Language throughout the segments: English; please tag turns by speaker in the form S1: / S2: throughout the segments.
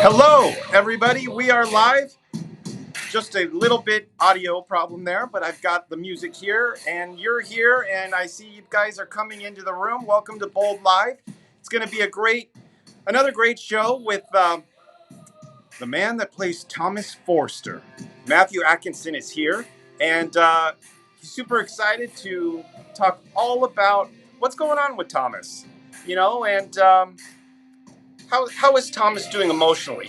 S1: Hello, everybody. We are live. Just a little bit audio problem there, but I've got the music here, and you're here, and I see you guys are coming into the room. Welcome to Bold Live. It's going to be another great show with the man that plays Thomas Forrester. Matthew Atkinson is here, and he's super excited to talk all about what's going on with Thomas. And how is Thomas doing emotionally?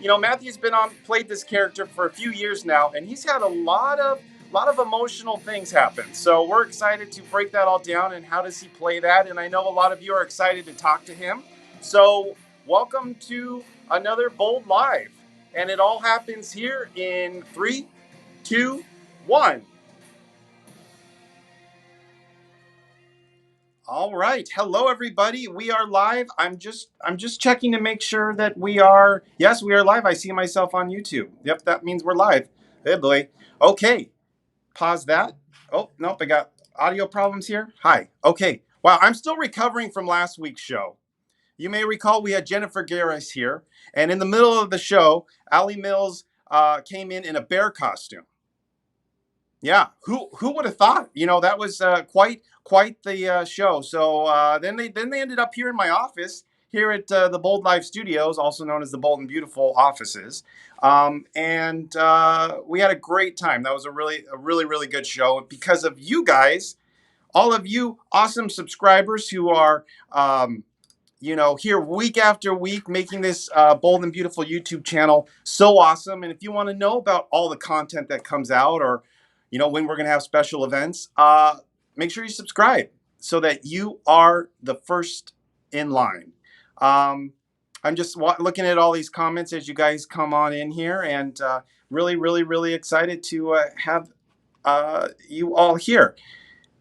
S1: Matthew's played this character for a few years now, and he's had a lot of emotional things happen. So we're excited to break that all down and how does he play that? And I know a lot of you are excited to talk to him. So welcome to another Bold Live, and it all happens here in 3, 2, 1. All right. Hello, everybody. We are live. I'm just checking to make sure that we are. Yes, we are live. I see myself on YouTube. Yep, that means we're live. Hey, boy. Okay. Pause that. Oh, nope. I got audio problems here. Hi. Okay. Wow. I'm still recovering from last week's show. You may recall we had Jennifer Garris here, and in the middle of the show, Allie Mills came in a bear costume. Yeah, who would have thought? That was quite the show. So then they ended up here in my office here at the Bold Live Studios, also known as the Bold and Beautiful offices, and we had a great time. That was a really good show because of you guys, all of you awesome subscribers who are here week after week making this Bold and Beautiful YouTube channel so awesome. And if you want to know about all the content that comes out, or when we're going to have special events, make sure you subscribe so that you are the first in line. I'm just looking at all these comments as you guys come on in here, and really excited to have you all here.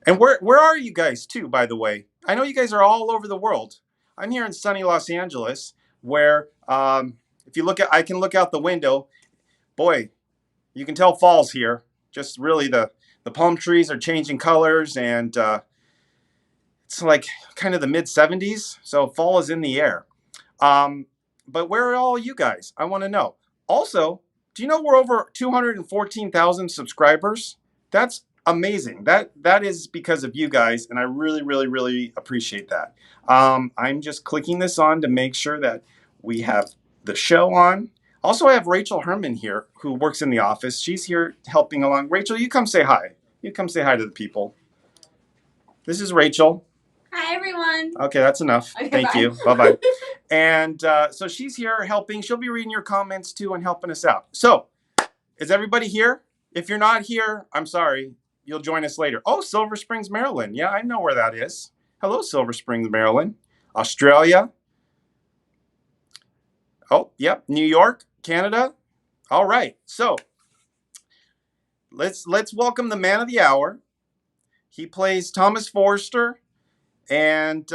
S1: And where are you guys too, by the way? I know you guys are all over the world. I'm here in sunny Los Angeles, where I can look out the window. Boy, you can tell fall's here. Just really the palm trees are changing colors, and it's like kind of the mid 70s. So fall is in the air. But where are all you guys? I want to know. Also, do you know we're over 214,000 subscribers? That's amazing. That is because of you guys, and I really appreciate that. I'm just clicking this on to make sure that we have the show on. Also, I have Rachel Herman here, who works in the office. She's here helping along. Rachel, you come say hi. You come say hi to the people. This is Rachel.
S2: Hi, everyone.
S1: Okay, that's enough.
S2: Okay,
S1: Thank
S2: bye.
S1: you. Bye-bye. And so she's here helping. She'll be reading your comments, too, and helping us out. So, is everybody here? If you're not here, I'm sorry. You'll join us later. Oh, Silver Springs, Maryland. Yeah, I know where that is. Hello, Silver Springs, Maryland. Australia. Oh, yep. New York, Canada. All right. So let's welcome the man of the hour. He plays Thomas Forrester, and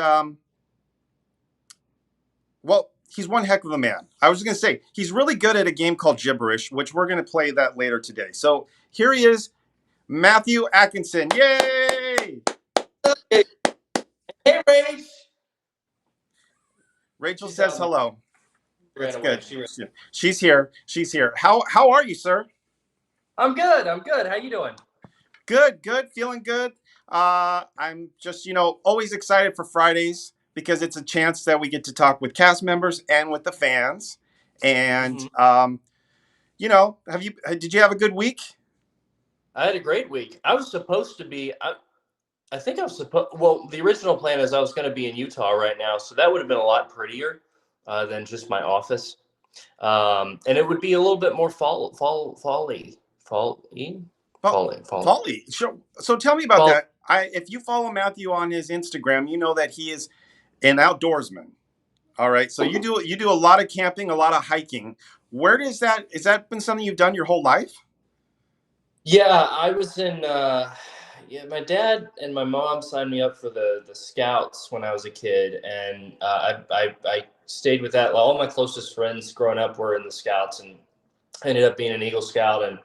S1: he's one heck of a man. I was going to say he's really good at a game called Gibberish, which we're going to play that later today. So here he is, Matthew Atkinson. Yay!
S3: Hey, Rach.
S1: Rachel says hello. That's good. She's here. How are you, sir?
S3: I'm good. How you doing?
S1: Good. Feeling good. I'm just, always excited for Fridays because it's a chance that we get to talk with cast members and with the fans. And, did you have a good week?
S3: I had a great week. I was supposed to be, I think I was the original plan is I was going to be in Utah right now. So that would have been a lot prettier than just my office. And it would be a little bit more fall-y.
S1: Sure. So tell me about that. If you follow Matthew on his Instagram, you know that he is an outdoorsman. All right. So you do a lot of camping, a lot of hiking. Has that been something you've done your whole life?
S3: Yeah, I was in. My dad and my mom signed me up for the Scouts when I was a kid, and I stayed with that. All my closest friends growing up were in the Scouts, and I ended up being an Eagle Scout, and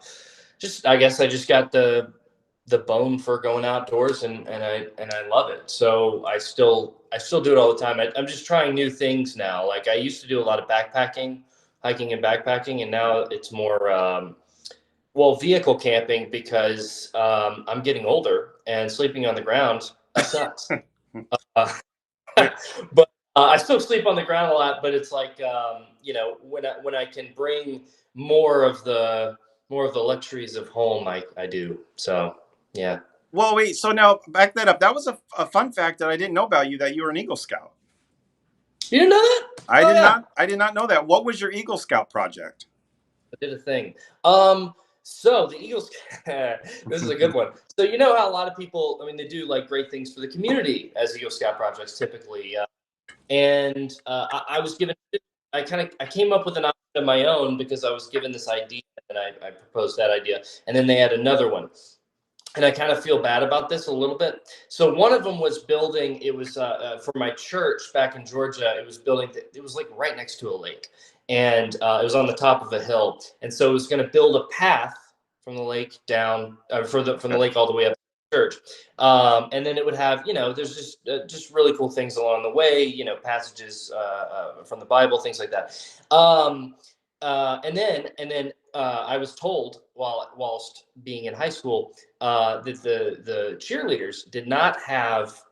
S3: I guess I just got the the bone for going outdoors, and I love it. So I still do it all the time. I'm just trying new things now. Like I used to do a lot of backpacking, hiking and backpacking, and now it's more vehicle camping because I'm getting older and sleeping on the ground that sucks. Uh, but I still sleep on the ground a lot. But it's like when I can bring more of the luxuries of home, I do. So yeah.
S1: Well, wait. So now back that up. That was a fun fact that I didn't know about you, that you were an Eagle Scout.
S3: You didn't know that?
S1: I
S3: Oh
S1: did
S3: yeah.
S1: not. I did not know that. What was your Eagle Scout project?
S3: I did a thing. So the Eagles, this is a good one. So you know how a lot of people, I mean, they do like great things for the community as Eagle Scout projects typically. I was given, I came up with an idea of my own because I was given this idea and I proposed that idea. And then they had another one. And I kind of feel bad about this a little bit. So one of them was building, it was for my church back in Georgia, it was building, it was like right next to a lake. And it was on the top of a hill. And so it was going to build a path from the lake down, from the lake all the way up to the church. And then it would have, there's just really cool things along the way, passages from the Bible, things like that. And then I was told whilst being in high school that the cheerleaders did not have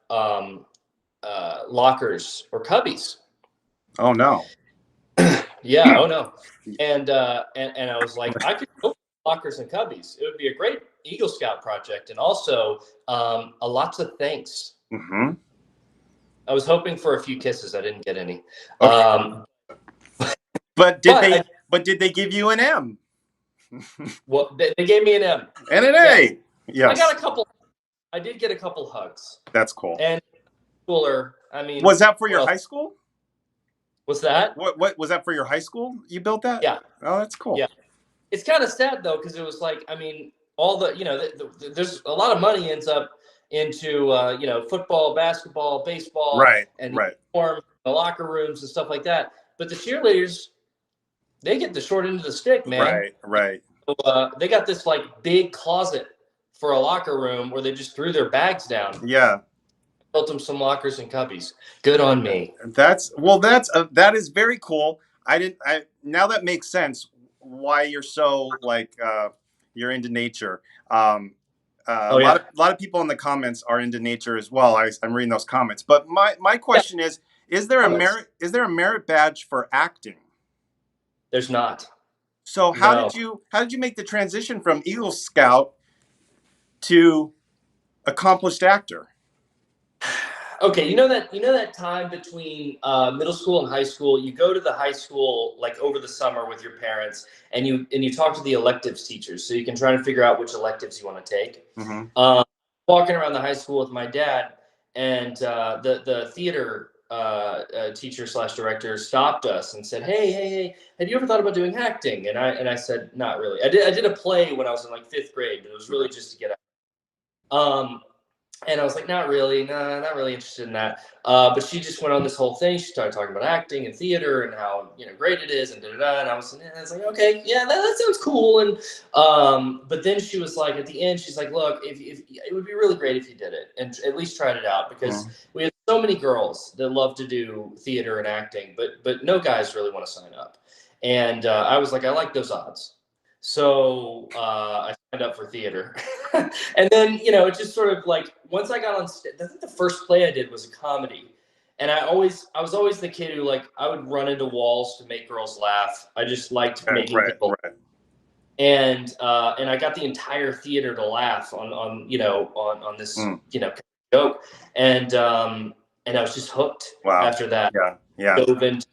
S3: lockers or cubbies.
S1: Oh no.
S3: Yeah. Oh no. And I was like, I could go for lockers and cubbies. It would be a great Eagle Scout project, and also a lots of thanks.
S1: Mm-hmm.
S3: I was hoping for a few kisses. I didn't get any.
S1: Okay. But did they give you an M?
S3: Well, they gave me an M
S1: And an A. Yes.
S3: I got a couple. I did get a couple hugs.
S1: That's cool.
S3: And cooler. I mean,
S1: was that for your high school?
S3: What's that?
S1: What was that for your high school? You built that?
S3: Yeah.
S1: Oh, that's cool.
S3: Yeah. It's kind of sad though, because it was like, I mean, all the there's a lot of money ends up into football, basketball, baseball,
S1: right,
S3: and
S1: right.
S3: the locker rooms and stuff like that. But the cheerleaders, they get the short end of the stick, man.
S1: Right.
S3: So, they got this like big closet for a locker room where they just threw their bags down.
S1: Yeah.
S3: Built them some lockers and cubbies. Good on me.
S1: That is very cool. Now that makes sense why you're so like you're into nature. A lot of people in the comments are into nature as well. I'm reading those comments. But my question is there a merit badge for acting?
S3: There's not.
S1: So how did you make the transition from Eagle Scout to accomplished actor?
S3: Okay, you know that time between middle school and high school, you go to the high school like over the summer with your parents, and you talk to the electives teachers, so you can try to figure out which electives you want to take.
S1: Mm-hmm.
S3: Walking around the high school with my dad, and the theater teacher / director stopped us and said, hey, have you ever thought about doing acting? And I said, not really. I did a play when I was in like 5th grade, but it was really just to get out. And I was like, not really, not really interested in that. But she just went on this whole thing. She started talking about acting and theater and how great it is and da-da-da. And I was like, okay, yeah, that sounds cool. And but then she was like, at the end, she's like, look, if it would be really great if you did it and at least tried it out, because we have so many girls that love to do theater and acting, but no guys really want to sign up. And I was like, I like those odds. So I signed up for theater. And then, it just sort of like, once I got on stage, I think the first play I did was a comedy. And I was always the kid who, like, I would run into walls to make girls laugh. I just liked making people laugh. And I got the entire theater to laugh on this, joke. And I was just hooked after that.
S1: Yeah.
S3: Dove into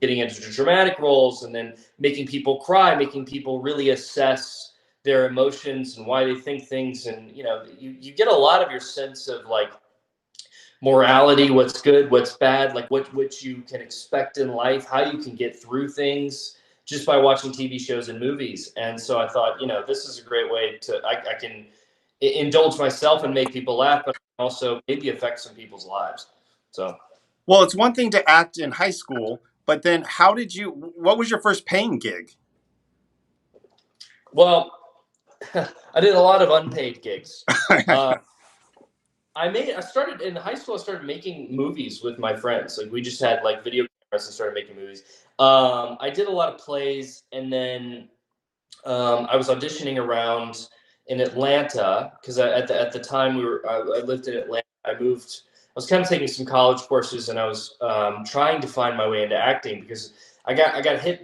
S3: getting into dramatic roles, and then making people cry, making people really assess their emotions and why they think things. And, you get a lot of your sense of like morality, what's good, what's bad, like what you can expect in life, how you can get through things just by watching TV shows and movies. And so I thought, this is a great way to, I can indulge myself and make people laugh, but also maybe affect some people's lives. So.
S1: Well, it's one thing to act in high school, but then what was your first paying gig?
S3: Well, I did a lot of unpaid gigs. I started in high school. I started making movies with my friends. Like we just had like video cameras and started making movies. I did a lot of plays, and then I was auditioning around in Atlanta because at the time I lived in Atlanta. I moved. I was kind of taking some college courses, and I was trying to find my way into acting because I got bit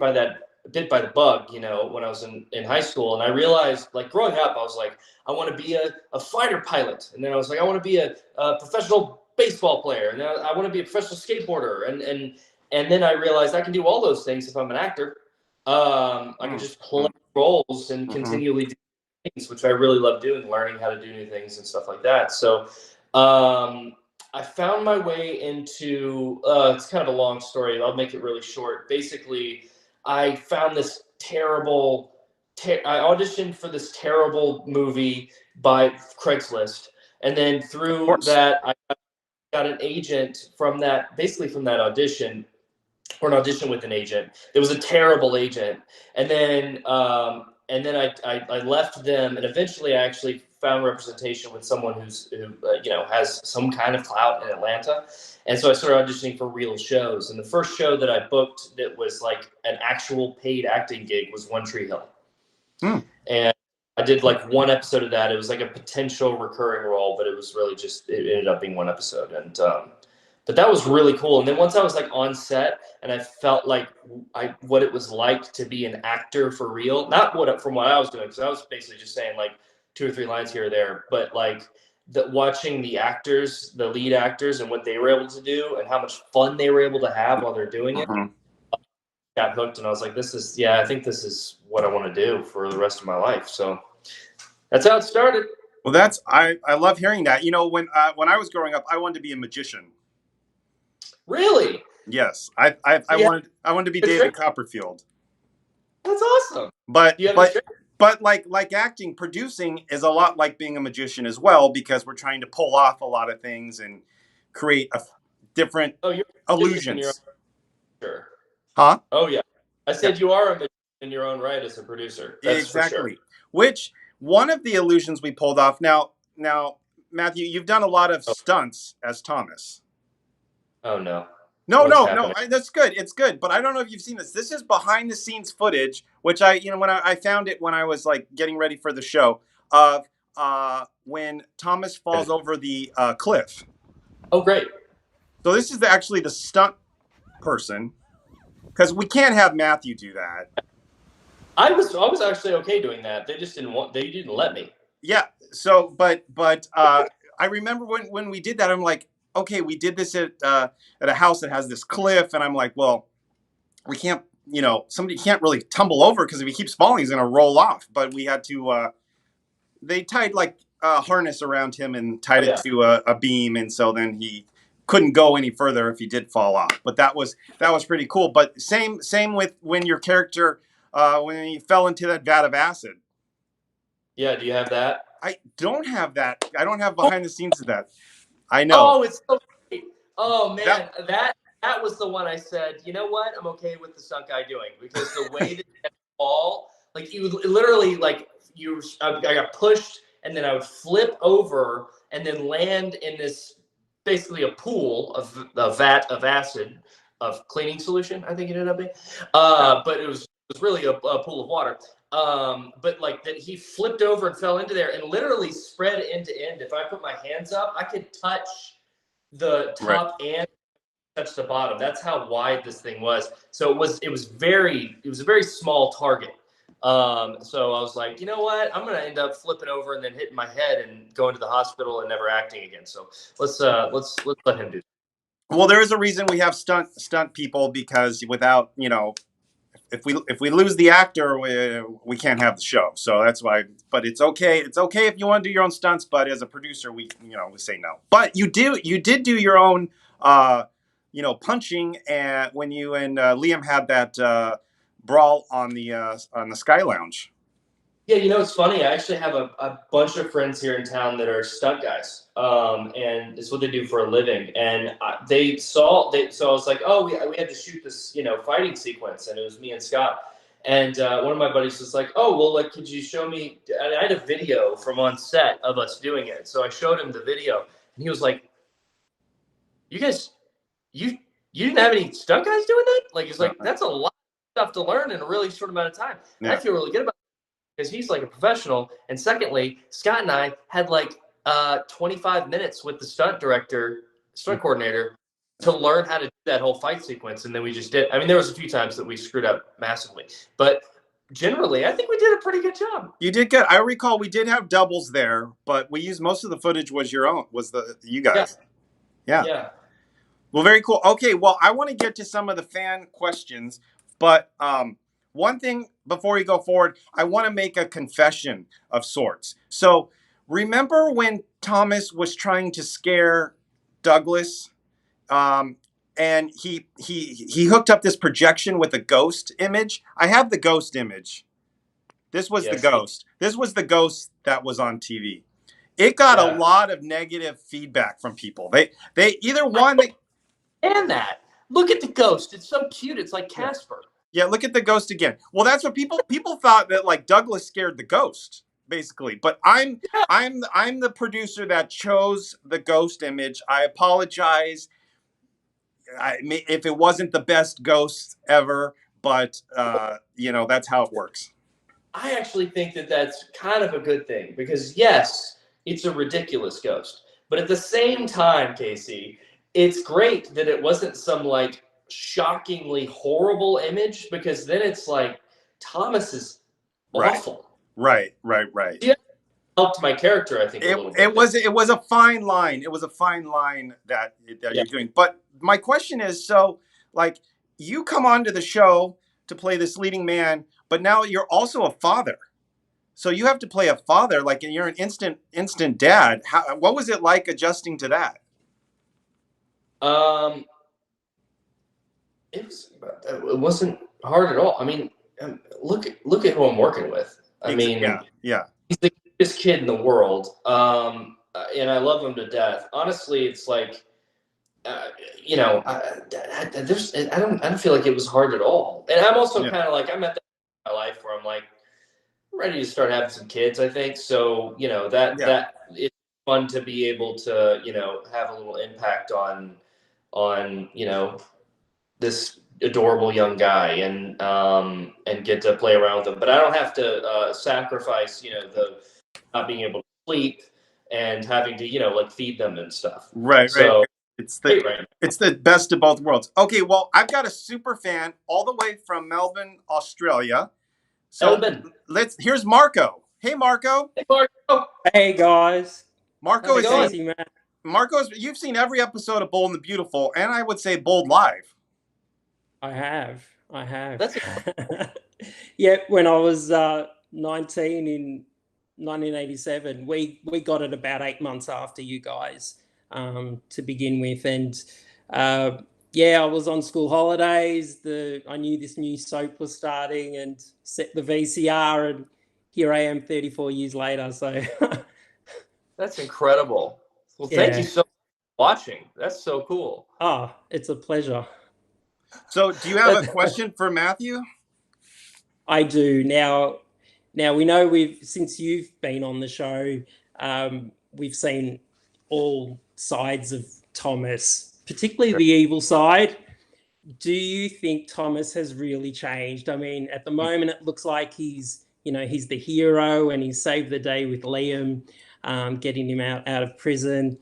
S3: by the bug, when I was in high school, and I realized, like growing up, I was like, I want to be a fighter pilot, and then I was like, I want to be a professional baseball player, and then I want to be a professional skateboarder, and then I realized I can do all those things if I'm an actor. I can just play roles and continually do things, which I really love doing, learning how to do new things and stuff like that. So I found my way into, it's kind of a long story. I'll make it really short. Basically, I found this terrible, I auditioned for this terrible movie by Craigslist. And then through that, I got an agent from that, basically from that audition, or an audition with an agent. It was a terrible agent. And then I left them, and eventually I actually found representation with someone who has some kind of clout in Atlanta. And so I started auditioning for real shows. And the first show that I booked that was like an actual paid acting gig was One Tree Hill. And I did like one episode of that. It was like a potential recurring role, but it was really just, it ended up being one episode. And but that was really cool. And then once I was like on set and I felt like what it was like to be an actor for real, not from what I was doing, because I was basically just saying like 2 or 3 lines here or there, but like watching the actors, the lead actors, and what they were able to do and how much fun they were able to have while they're doing it, got hooked. And I was like, I think this is what I want to do for the rest of my life. So that's how it started.
S1: Well, I love hearing that. When I was growing up, I wanted to be a magician.
S3: Really?
S1: Yes, I wanted to be David Copperfield.
S3: That's awesome.
S1: But like acting, producing is a lot like being a magician as well, because we're trying to pull off a lot of things and create different illusions.
S3: Sure.
S1: Huh?
S3: Oh yeah. I said you are a magician in your own right as a producer. That's
S1: exactly.
S3: For sure.
S1: Which one of the illusions we pulled off. Now, Matthew, you've done a lot of stunts as Thomas.
S3: Oh no.
S1: No, that's good. It's good. But I don't know if you've seen this. This is behind the scenes footage, which when I found it when I was like getting ready for the show, of when Thomas falls over the cliff.
S3: Oh, great.
S1: So this is actually the stunt person, because we can't have Matthew do that.
S3: I was actually okay doing that. They just they didn't let me.
S1: Yeah. So, but I remember when we did that, I'm like, okay, we did this at a house that has this cliff, and I'm like, well, we can't, somebody can't really tumble over, because if he keeps falling, he's going to roll off. But we had to, they tied like a harness around him and tied it to a beam, and so then he couldn't go any further if he did fall off. But that was pretty cool. But same with when your character, when he fell into that vat of acid.
S3: Yeah, do you have that?
S1: I don't have that. I don't have behind the scenes of that. I know.
S3: Oh, it's so great. Oh man, that was the one I said, you know what? I'm okay with the stunt guy doing, because the way that you fall, like you literally I got pushed, and then I would flip over and then land in this basically a pool of a vat of acid of cleaning solution, I think it ended up being. But it was really a pool of water. But like that, he flipped over and fell into there and literally spread end to end. If I put my hands up, I could touch the top and touch the bottom. That's how wide this thing was. So it was a very small target. So I was like, you know what? I'm gonna end up flipping over and then hitting my head and going to the hospital and never acting again. So let's let him do it.
S1: Well, there is a reason we have stunt people, because without, if we lose the actor, we can't have the show. So that's why. But it's okay. It's okay if you want to do your own stunts. But as a producer, we say no. But you did do your own punching, and when you and Liam had that brawl on the Sky Lounge.
S3: Yeah, it's funny. I actually have a bunch of friends here in town that are stunt guys, and it's what they do for a living. And so I was like, oh, we had to shoot this, fighting sequence, and it was me and Scott. And one of my buddies was like, "Oh, well, like, could you show me?" And I had a video from on set of us doing it, so I showed him the video, and he was like, "You guys, you you didn't have any stunt guys doing that?" Like, he's like, "That's a lot of stuff to learn in a really short amount of time." And I
S1: Yeah.
S3: feel really good about it because he's like a professional. And secondly, Scott and I had like 25 minutes with the stunt coordinator, to learn how to do that whole fight sequence, and then we just did. I mean, there was a few times that we screwed up massively, but generally, I think we did a pretty good job.
S1: You did good. I recall we did have doubles there, but we used most of the footage was your own, was you
S3: Yeah.
S1: guys. Yeah.
S3: Yeah.
S1: Well, very cool. Okay, well, I want to get to some of the fan questions, but one thing before we go forward, I want to make a confession of sorts. So, remember when Thomas was trying to scare Douglas, and he hooked up this projection with a ghost image? I have the ghost image. This was the ghost. This was the ghost that was on TV. It got a lot of negative feedback from people. They either one they
S3: And that. Look at the ghost. It's so cute. It's like Casper.
S1: Yeah, look at the ghost again. Well, that's what people thought, that like Douglas scared the ghost, basically. But I'm the producer that chose the ghost image. I apologize. If it wasn't the best ghost ever, but that's how it works.
S3: I actually think that that's kind of a good thing because, yes, it's a ridiculous ghost. But at the same time, Casey, it's great that it wasn't some like shockingly horrible image, because then it's like Thomas is awful.
S1: Right.
S3: Yeah, helped my character, I think, a little bit.
S1: It was a fine line. It was a fine line that you're doing. But my question is, so like you come onto the show to play this leading man, but now you're also a father. So you have to play a father, like you're an instant dad. What was it like adjusting to that?
S3: It wasn't hard at all. I mean, look at who I'm working with. I mean, he's the cutest kid in the world, and I love him to death. Honestly, it's like, I don't feel like it was hard at all. And I'm also kind of like, I'm at that point in my life where I'm like, I'm ready to start having some kids, I think. So, that it's fun to be able to, have a little impact on this adorable young guy, and get to play around with him. But I don't have to sacrifice, the not being able to sleep and having to, like feed them and stuff.
S1: Right. It's the best of both worlds. Okay, well, I've got a super fan all the way from Melbourne, Australia. So here's Marco. Hey, Marco.
S3: Hey, Marco.
S2: Hey, guys.
S1: Marco you've seen every episode of Bold and the Beautiful, and I would say Bold Live.
S2: I have.
S3: That's
S2: yeah, when I was 19 in 1987, we got it about 8 months after you guys, to begin with. And I was on school holidays. I knew this new soap was starting, and set the VCR, and here I am 34 years later. So
S3: that's incredible. Well, thank you so much for watching. That's so cool.
S2: Oh, it's a pleasure.
S1: So do you have a question for Matthew?
S2: I do. Now we know since you've been on the show, we've seen all sides of Thomas, particularly the evil side. Do you think Thomas has really changed? I mean, at the moment, it looks like he's the hero, and he saved the day with Liam, getting him out of prison.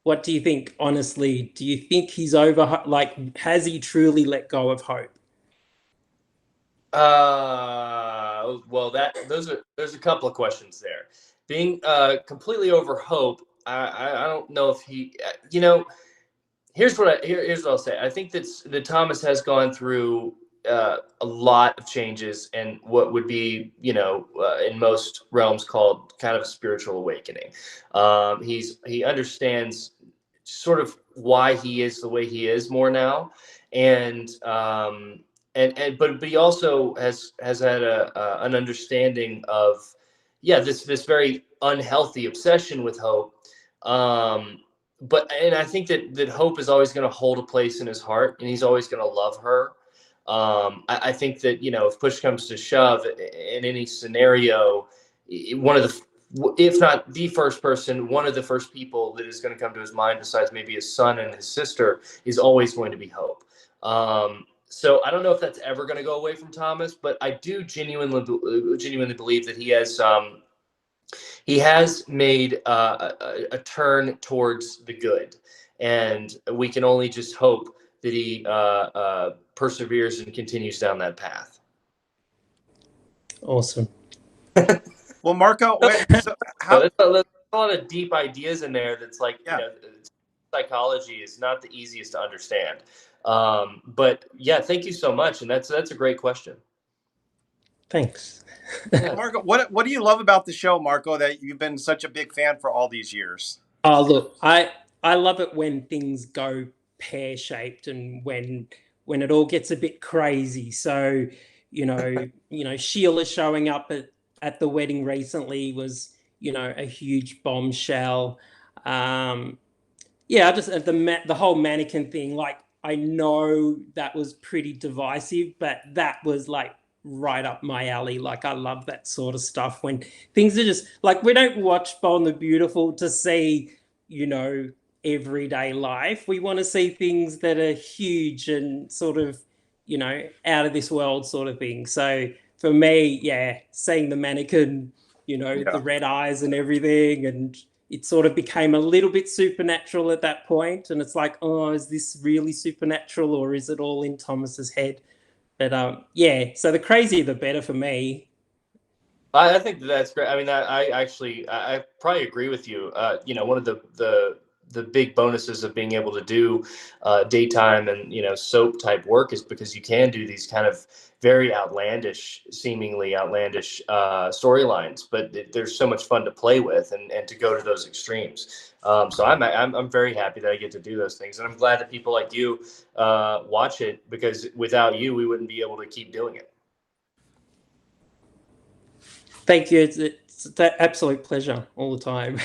S2: What do you think, honestly? Do you think he's over? Like, has he truly let go of hope?
S3: Well, there's a couple of questions there. Being completely over hope, I don't know if he, here's what I'll say. I think that Thomas has gone through a lot of changes, and what would be, in most realms called kind of a spiritual awakening. He understands sort of why he is the way he is more now, but he also has had an understanding of this very unhealthy obsession with hope. And I think that hope is always going to hold a place in his heart, and he's always going to love her. I think that, if push comes to shove in any scenario, one of the, if not the first person, one of the first people that is going to come to his mind, besides maybe his son and his sister, is always going to be Hope. So I don't know if that's ever going to go away from Thomas, but I do genuinely believe that he has made a turn towards the good, and we can only just hope that he perseveres and continues down that path.
S2: Awesome.
S1: Well, Marco, so
S3: So there's a lot of deep ideas in there. That's like,
S1: Yeah.
S3: Psychology is not the easiest to understand. But yeah, thank you so much, and that's a great question.
S2: Thanks.
S3: Yeah.
S1: Marco, what do you love about the show, Marco, that you've been such a big fan for all these years?
S2: Oh, look, I love it when things go pear-shaped and when it all gets a bit crazy. So, Sheila showing up at the wedding recently was, a huge bombshell. Yeah, just the whole mannequin thing. Like, I know that was pretty divisive, but that was like right up my alley. Like, I love that sort of stuff when things are just like, we don't watch Bold and the Beautiful to see, everyday life. We want to see things that are huge and sort of, out of this world sort of thing. So for me, yeah, seeing the mannequin, the red eyes and everything, and it sort of became a little bit supernatural at that point. And it's like, oh, is this really supernatural, or is it all in Thomas's head? But yeah, so the crazier the better for me.
S3: I think that's great. I mean, I probably agree with you. One of the big bonuses of being able to do daytime and soap type work is because you can do these kind of very seemingly outlandish storylines, but there's so much fun to play with and to go to those extremes. So I'm very happy that I get to do those things, and I'm glad that people like you watch it, because without you, we wouldn't be able to keep doing it.
S2: Thank you. It's an absolute pleasure all the time.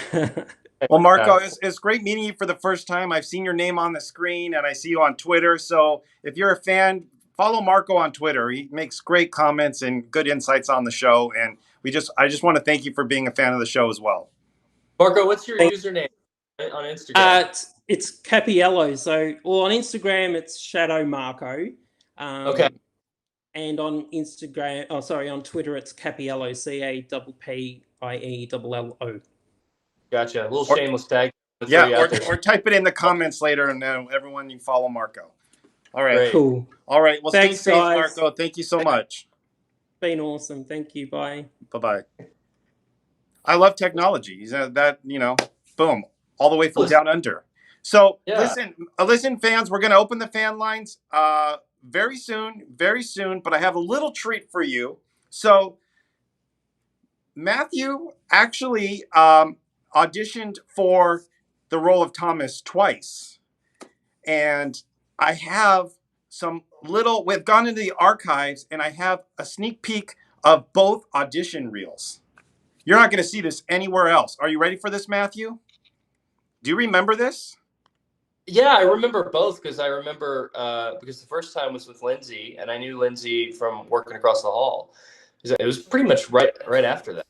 S1: Well, Marco, it's great meeting you for the first time. I've seen your name on the screen and I see you on Twitter. So if you're a fan, follow Marco on Twitter. He makes great comments and good insights on the show. And I just want to thank you for being a fan of the show as well.
S3: Marco, what's your username on Instagram?
S2: It's Capiello. So, on Instagram, it's Shadow Marco.
S3: Okay.
S2: And on on Twitter, it's Capiello, CAPPIELLO.
S3: Gotcha. A little shameless tag.
S1: Yeah, or type it in the comments later, and everyone, you follow Marco. All right.
S3: Great.
S2: Cool.
S1: All right. Well,
S2: Thanks,
S1: stay safe,
S2: guys.
S1: Marco. Thank you so much.
S2: Been awesome. Thank you. Bye.
S1: Bye-bye. I love technology. Boom, all the way from down under. So
S3: Yeah.
S1: listen, fans, we're going to open the fan lines very soon, but I have a little treat for you. So Matthew actually auditioned for the role of Thomas twice. And I have we've gone into the archives and I have a sneak peek of both audition reels. You're not going to see this anywhere else. Are you ready for this, Matthew? Do you remember this?
S3: Yeah, I remember both, because because the first time was with Lindsay, and I knew Lindsay from working across the hall. It was pretty much right after that.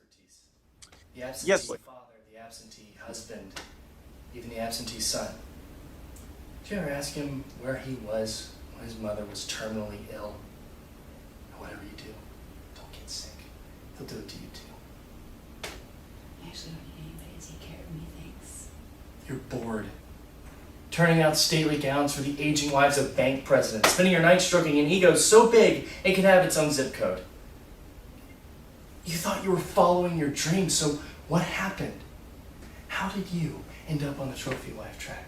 S4: The absentee father, the absentee husband, even the absentee son. Did you ever ask him where he was when his mother was terminally ill? And whatever you do, don't get sick. He'll do it to you too.
S5: I actually don't need anybody to take care of me, thanks.
S4: You're bored. Turning out stately gowns for the aging wives of bank presidents, spending your night stroking an ego so big it can have its own zip code. You thought you were following your dreams, so what happened? How did you end up on the trophy wife track?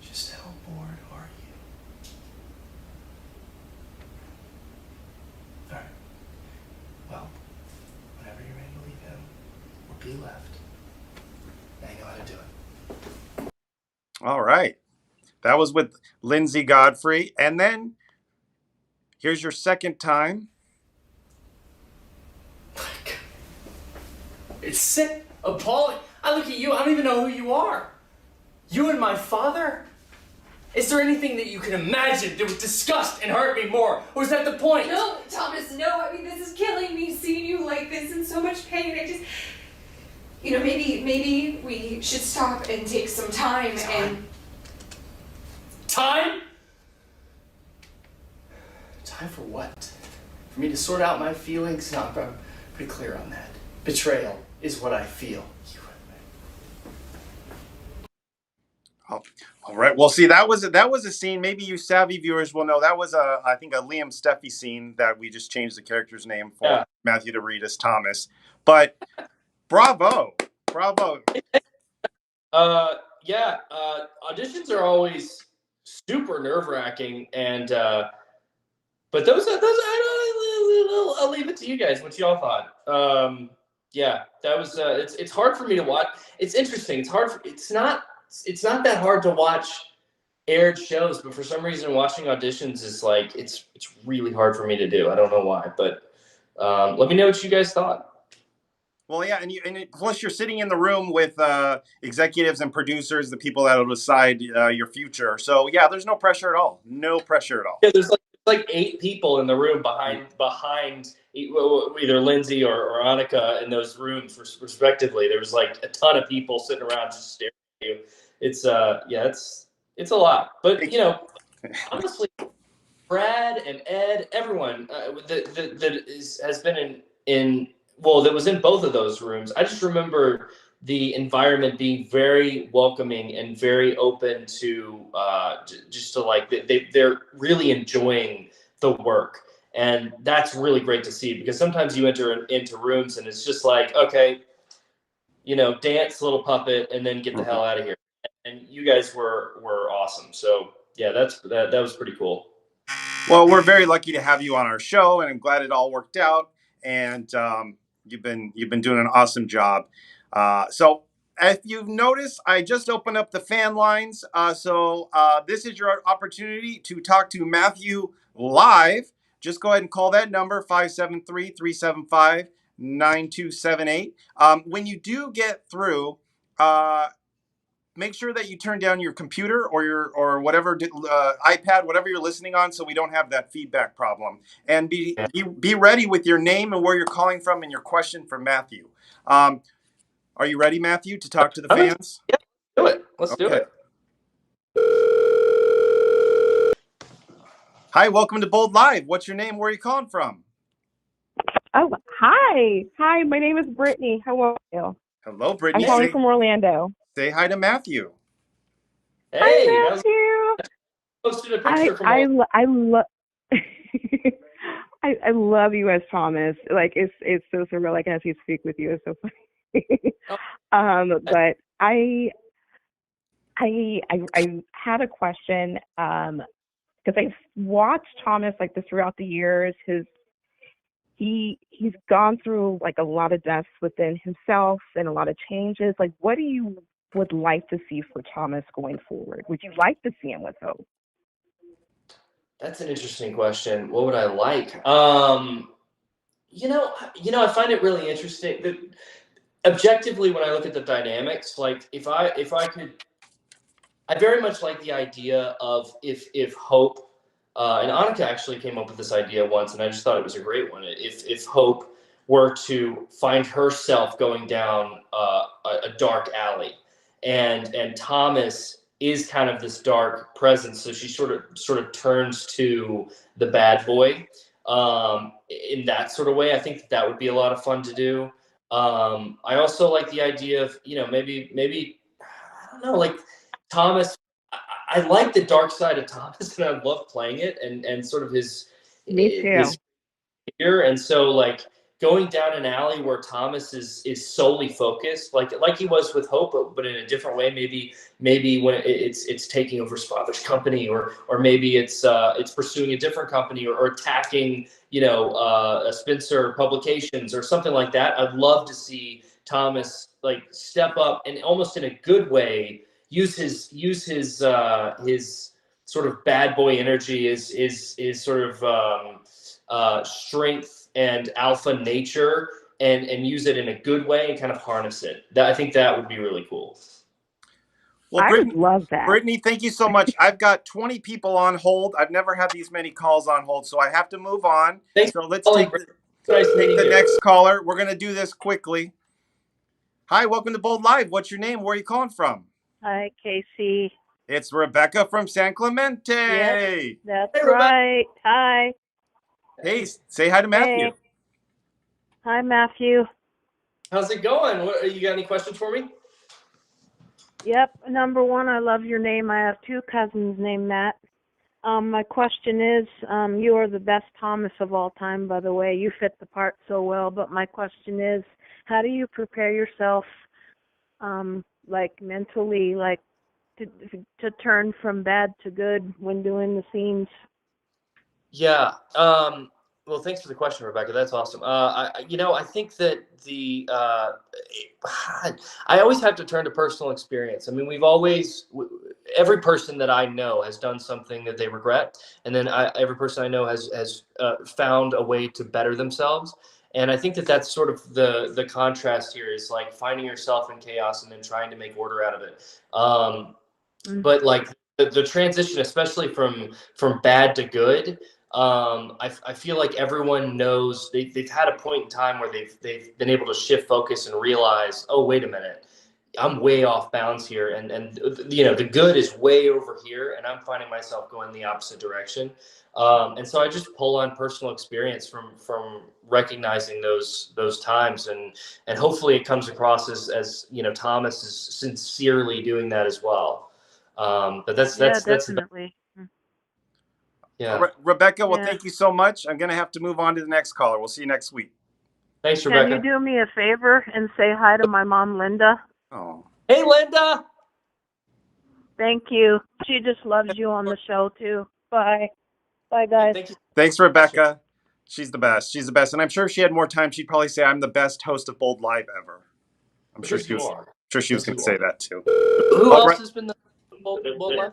S4: Just how bored are you? Alright. Well, whenever you're ready to leave him, or be left, now you know how to do it.
S1: All right. That was with Lindsay Godfrey. And then here's your second time.
S4: It's sick, appalling. I look at you, I don't even know who you are. You and my father? Is there anything that you can imagine that would disgust and hurt me more? Or is that the point?
S5: No, Thomas, no. I mean, this is killing me, seeing you like this in so much pain. I just, maybe we should stop and take some time and...
S4: Time? Time for what? For me to sort out my feelings? No, I'm pretty clear on that. Betrayal is what I feel.
S1: All right. Well, see, that was a scene. Maybe you savvy viewers will know that was I think a Liam Steffi scene that we just changed the character's name for Matthew to read as Thomas. But bravo.
S3: Auditions are always super nerve-wracking, and but those I'll leave it to you guys. What y'all thought? That was it's hard for me to watch. It's interesting. It's not that hard to watch aired shows, but for some reason watching auditions is like it's really hard for me to do. I don't know why, but let me know what you guys thought.
S1: Well, yeah, plus you're sitting in the room with executives and producers, the people that will decide your future. So yeah, there's no pressure at all. No pressure at all.
S3: Yeah, there's like 8 people in the room behind either Lindsay or Annika in those rooms respectively. There was like a ton of people sitting around just staring at you. It's it's a lot, but honestly, Brad and Ed, everyone that has been that was in both of those rooms. I just remember the environment being very welcoming and very open to just to like they're really enjoying the work, and that's really great to see, because sometimes you enter into rooms and it's just like, okay, dance, little puppet, and then get the hell out of here. And you guys were awesome. So yeah, that was pretty cool.
S1: Well, we're very lucky to have you on our show, and I'm glad it all worked out. And you've been doing an awesome job. So if you've noticed, I just opened up the fan lines. So this is your opportunity to talk to Matthew live. Just go ahead and call that number, 573-375-9278. When you do get through, make sure that you turn down your computer or whatever iPad, whatever you're listening on, so we don't have that feedback problem. And be ready with your name and where you're calling from and your question for Matthew. Are you ready, Matthew, to talk to the fans?
S3: Yeah, do it. Let's do it.
S1: Hi, welcome to Bold Live. What's your name? Where are you calling from?
S6: Oh, hi. Hi, my name is Brittany. How are you?
S1: Hello, Brittany.
S6: I'm calling from Orlando.
S1: Say hi to Matthew.
S3: Hey,
S6: hi, Matthew.
S3: Posted a picture from
S6: I love you as Thomas. Like it's so surreal. Like as he speak with you, it's so funny. But I had a question because I've watched Thomas like this throughout the years. He's gone through like a lot of deaths within himself and a lot of changes. Like, what do you would like to see for Thomas going forward? Would you like to see him with hope?
S3: That's an interesting question. What would I like? I find it really interesting that objectively, when I look at the dynamics, like if I could, I very much like the idea of if Hope, and Annika actually came up with this idea once, and I just thought it was a great one. If Hope were to find herself going down a dark alley, and Thomas is kind of this dark presence, so she sort of turns to the bad boy in that sort of way. I think that would be a lot of fun to do. I also like the idea of maybe I don't know, like Thomas. I like the dark side of Thomas, and I love playing it, and sort of his fear. And so like going down an alley where Thomas is solely focused, like he was with Hope, but in a different way. Maybe when it's taking over his father's company, or maybe it's pursuing a different company, or attacking Spencer Publications or something like that. I'd love to see Thomas like step up and almost in a good way use his sort of bad boy energy, is sort of strength and alpha nature, and use it in a good way and kind of harness it. I think that would be really cool.
S1: Well,
S6: I would
S1: Brittany,
S6: love that.
S1: Brittany, thank you so much. I've got 20 people on hold. I've never had these many calls on hold, so I have to move on.
S3: Thanks
S1: So
S3: for
S1: let's
S3: calling,
S1: take
S3: Brittany. Nice
S1: take
S3: meeting
S1: the
S3: you.
S1: next caller. We're going to do this quickly. Hi, welcome to Bold Live. What's your name? Where are you calling from?
S7: Hi, Casey.
S1: It's Rebecca from San Clemente.
S7: Yep. That's
S3: Hey, Rebecca.
S7: right. Hi.
S1: Hey, say hi to Matthew.
S7: Hey. Hi, Matthew.
S3: How's it going? You got any questions for me?
S7: Yep. Number one, I love your name. I have two cousins named Matt. My question is, you are the best Thomas of all time, by the way. You fit the part so well. But my question is, how do you prepare yourself, like mentally, like to turn from bad to good when doing the scenes?
S3: Yeah. Well, thanks for the question, Rebecca. That's awesome. I think that I always have to turn to personal experience. I mean, every person that I know has done something that they regret, and then every person I know has found a way to better themselves. And I think that that's sort of the contrast here is like finding yourself in chaos and then trying to make order out of it. But like the transition, especially from bad to good. I feel like everyone knows they've had a point in time where they've been able to shift focus and realize, oh, wait a minute, I'm way off bounds here, and the good is way over here, and I'm finding myself going the opposite direction. And so I just pull on personal experience from recognizing those times, and hopefully it comes across as Thomas is sincerely doing that as well. But that's
S7: definitely.
S3: Yeah.
S1: Rebecca, well,
S7: Yeah.
S1: thank you so much. I'm going to have to move on to the next caller. We'll see you next week.
S3: Thanks,
S7: Can
S3: Rebecca.
S7: you do me a favor and say hi to my mom, Linda?
S1: Oh,
S3: Hey, Linda.
S7: Thank you. She just loves you on the show, too. Bye. Bye, guys.
S3: Thank you.
S1: thanks, Rebecca. She's the best. She's the best. And I'm sure if she had more time, she'd probably say, I'm the best host of Bold Live ever. I'm sure she was going to say that too.
S3: Who
S1: All
S3: else
S1: right.
S3: has been the Bold Live?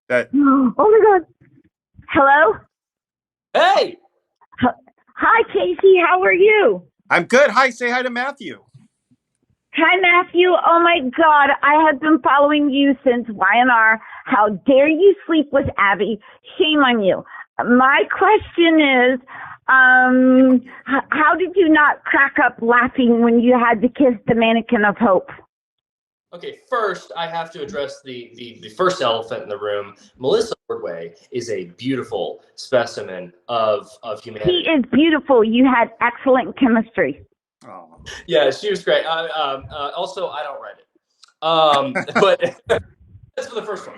S1: That,
S6: Oh my God. Hello?
S3: Hey.
S6: Hi, Casey. How are you?
S1: I'm good. Hi, say hi to Matthew.
S6: Hi, Matthew. Oh my God. I have been following you since YNR. How dare you sleep with Abby? Shame on you. My question is, how did you not crack up laughing when you had to kiss the mannequin of hope?
S3: Okay, first I have to address the first elephant in the room. Melissa Ordway is a beautiful specimen of humanity.
S6: He is beautiful. You had excellent chemistry.
S1: Oh.
S3: Yeah, she was great. Also, I don't write it. But that's for the first one.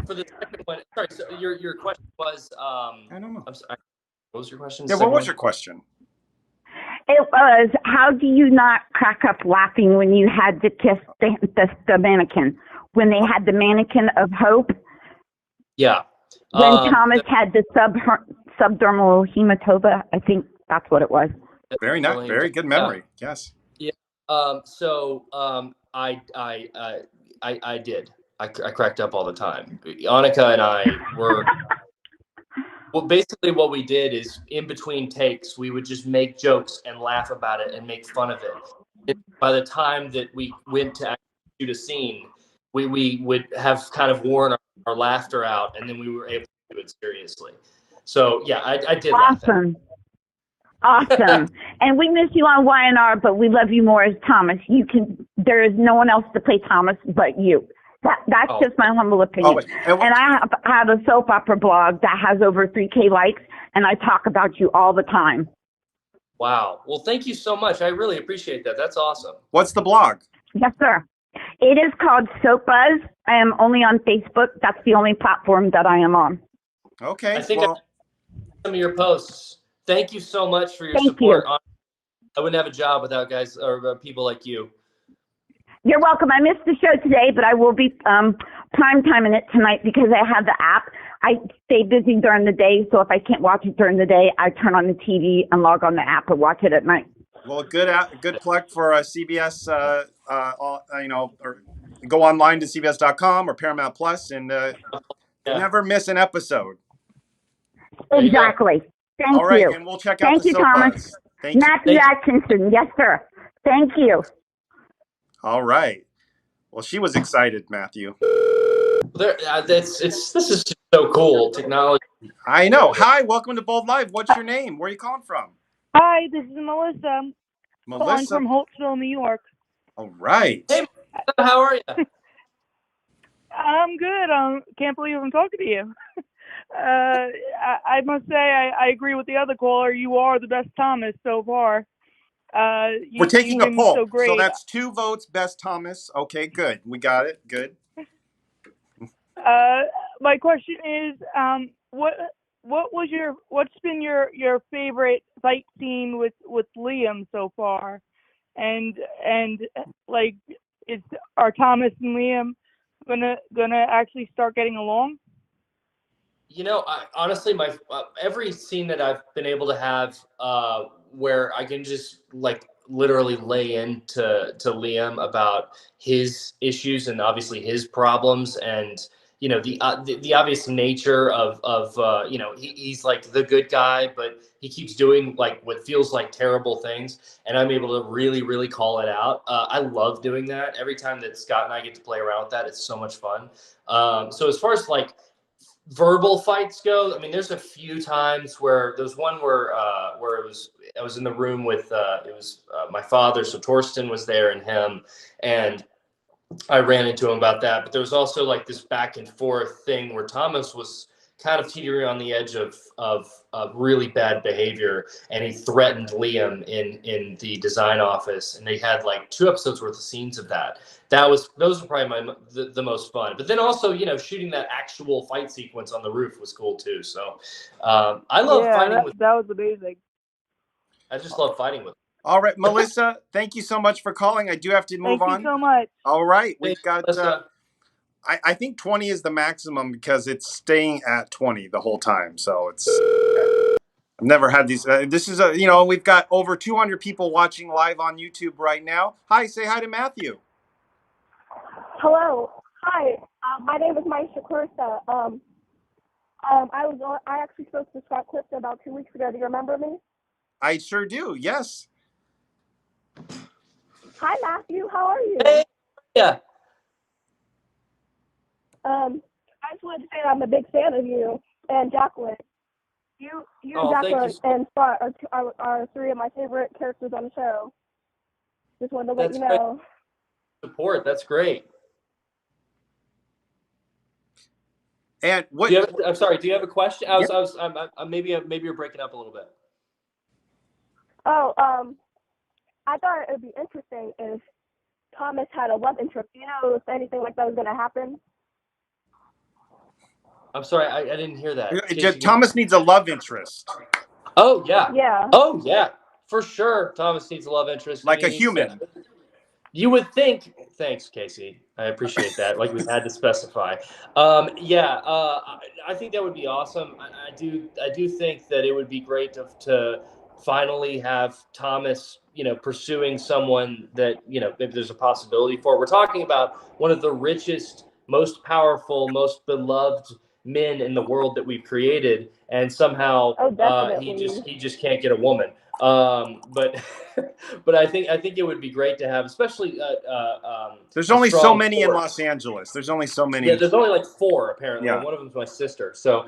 S3: For the second one, sorry. So your question was,
S1: I don't know.
S3: I'm sorry. What was your question?
S1: Yeah, what was your question?
S6: It was, how do you not crack up laughing when you had to kiss the mannequin? When they had the mannequin of hope?
S3: Yeah.
S6: When Thomas had the subdermal hematoma, I think that's what it was.
S1: Very nice. Very good memory. Yes.
S3: Yeah. I did. I cracked up all the time. Annika and I were. Well, basically what we did is in between takes, we would just make jokes and laugh about it and make fun of it. By the time that we went to actually shoot a scene, we would have kind of worn our laughter out, and then we were able to do it seriously. So yeah, I did laugh at it.
S6: Awesome. And we miss you on YNR, but we love you more as Thomas. There is no one else to play Thomas but you. That's just my humble opinion. And I have a soap opera blog that has over 3K likes, and I talk about you all the time.
S3: Wow. Well, thank you so much. I really appreciate that. That's awesome.
S1: What's the blog?
S6: Yes, sir. It is called Soap Buzz. I am only on Facebook. That's the only platform that I am on.
S1: Okay.
S3: I think I some of your posts. Thank you so much for your
S6: Thank
S3: support.
S6: you.
S3: I wouldn't have a job without guys or people like you.
S6: You're welcome. I missed the show today, but I will be prime timing it tonight because I have the app. I stay busy during the day, so if I can't watch it during the day, I turn on the TV and log on the app and watch it at night.
S1: Well, good plug for CBS. Or go online to CBS.com or Paramount Plus and never miss an episode.
S6: Exactly. Thank
S1: All right,
S6: you.
S1: and we'll check out
S6: Thank
S1: the
S6: you,
S1: Soap
S6: Thomas.
S1: Buzz. Thank you.
S6: Matthew Atkinson. Yes, sir. Thank you.
S1: All right. Well, she was excited, Matthew.
S3: This is just so cool. Technology.
S1: I know. Hi, welcome to Bold Live. What's your name? Where are you calling from?
S7: Hi, this is Melissa. Calling
S1: Melissa.
S7: from Holtsville, New York.
S1: All right.
S3: Hey, how are you?
S7: I'm good. Can't believe I'm talking to you. I must say I agree with the other caller. You are the best Thomas so far.
S1: We're taking a
S7: made me
S1: poll.
S7: so great.
S1: So that's 2 votes, best Thomas. Okay, good. We got it. Good.
S7: My question is, what's been your favorite fight scene with Liam so far, and like, are Thomas and Liam gonna actually start getting along?
S3: You know, honestly, my every scene that I've been able to have where I can just like literally lay into Liam about his issues and obviously his problems, and you know the obvious nature of you know, he's like the good guy, but he keeps doing like what feels like terrible things, and I'm able to really call it out. I love doing that. Every time that Scott and I get to play around with that, it's so much fun. So as far as like verbal fights go, I mean, there's a few times where there's one where I was in the room with my father, so Torsten was there and him, and I ran into him about that. But there was also like this back and forth thing where Thomas was kind of teetering on the edge of really bad behavior, and he threatened Liam in the design office, and they had like 2 episodes worth of scenes of that. Those were probably the most fun. But then also, you know, shooting that actual fight sequence on the roof was cool too. So I love fighting with.
S7: That was amazing.
S3: I just love fighting with.
S1: All right, Melissa, thank you so much for calling. I do have to move on.
S7: Thank you so much.
S1: All right, we've got.
S3: Melissa.
S1: I think 20 is the maximum because it's staying at 20 the whole time. So it's. I've never had these. This is you know, we've got over 200 people watching live on YouTube right now. Hi, say hi to Matthew.
S8: Hello. Hi. My name is Maisha Kursa. I actually spoke to Scott Clifton about 2 weeks ago. Do you remember me?
S1: I sure do. Yes.
S8: Hi, Matthew. How are you?
S3: Hey. Yeah.
S8: I just wanted to say that I'm a big fan of you and Jacqueline. You Jacqueline, and Scott are 3 of my favorite characters on the show. Just wanted to let you know.
S3: Support. That's great.
S1: And what?
S3: I'm sorry. Do you have a question? Maybe you're breaking up a little bit.
S8: Oh, I thought it would be interesting if Thomas had a love interest. Do you know if anything like that was going to happen?
S3: I'm sorry, I didn't hear that.
S1: Thomas needs a love interest.
S3: Oh yeah.
S8: Yeah.
S3: Oh yeah, for sure. Thomas needs a love interest,
S1: like a human.
S3: You would think. Thanks, Casey. I appreciate that. Like we had to specify. I think that would be awesome. I do think that it would be great to finally have Thomas, you know, pursuing someone that, you know, maybe there's a possibility for. We're talking about one of the richest, most powerful, most beloved men in the world that we've created, and somehow he just can't get a woman. But I think it would be great to have, especially
S1: there's only so many in Los Angeles. There's only so many.
S3: Yeah, there's only like 4 apparently.
S1: Yeah.
S3: One of them's my sister. So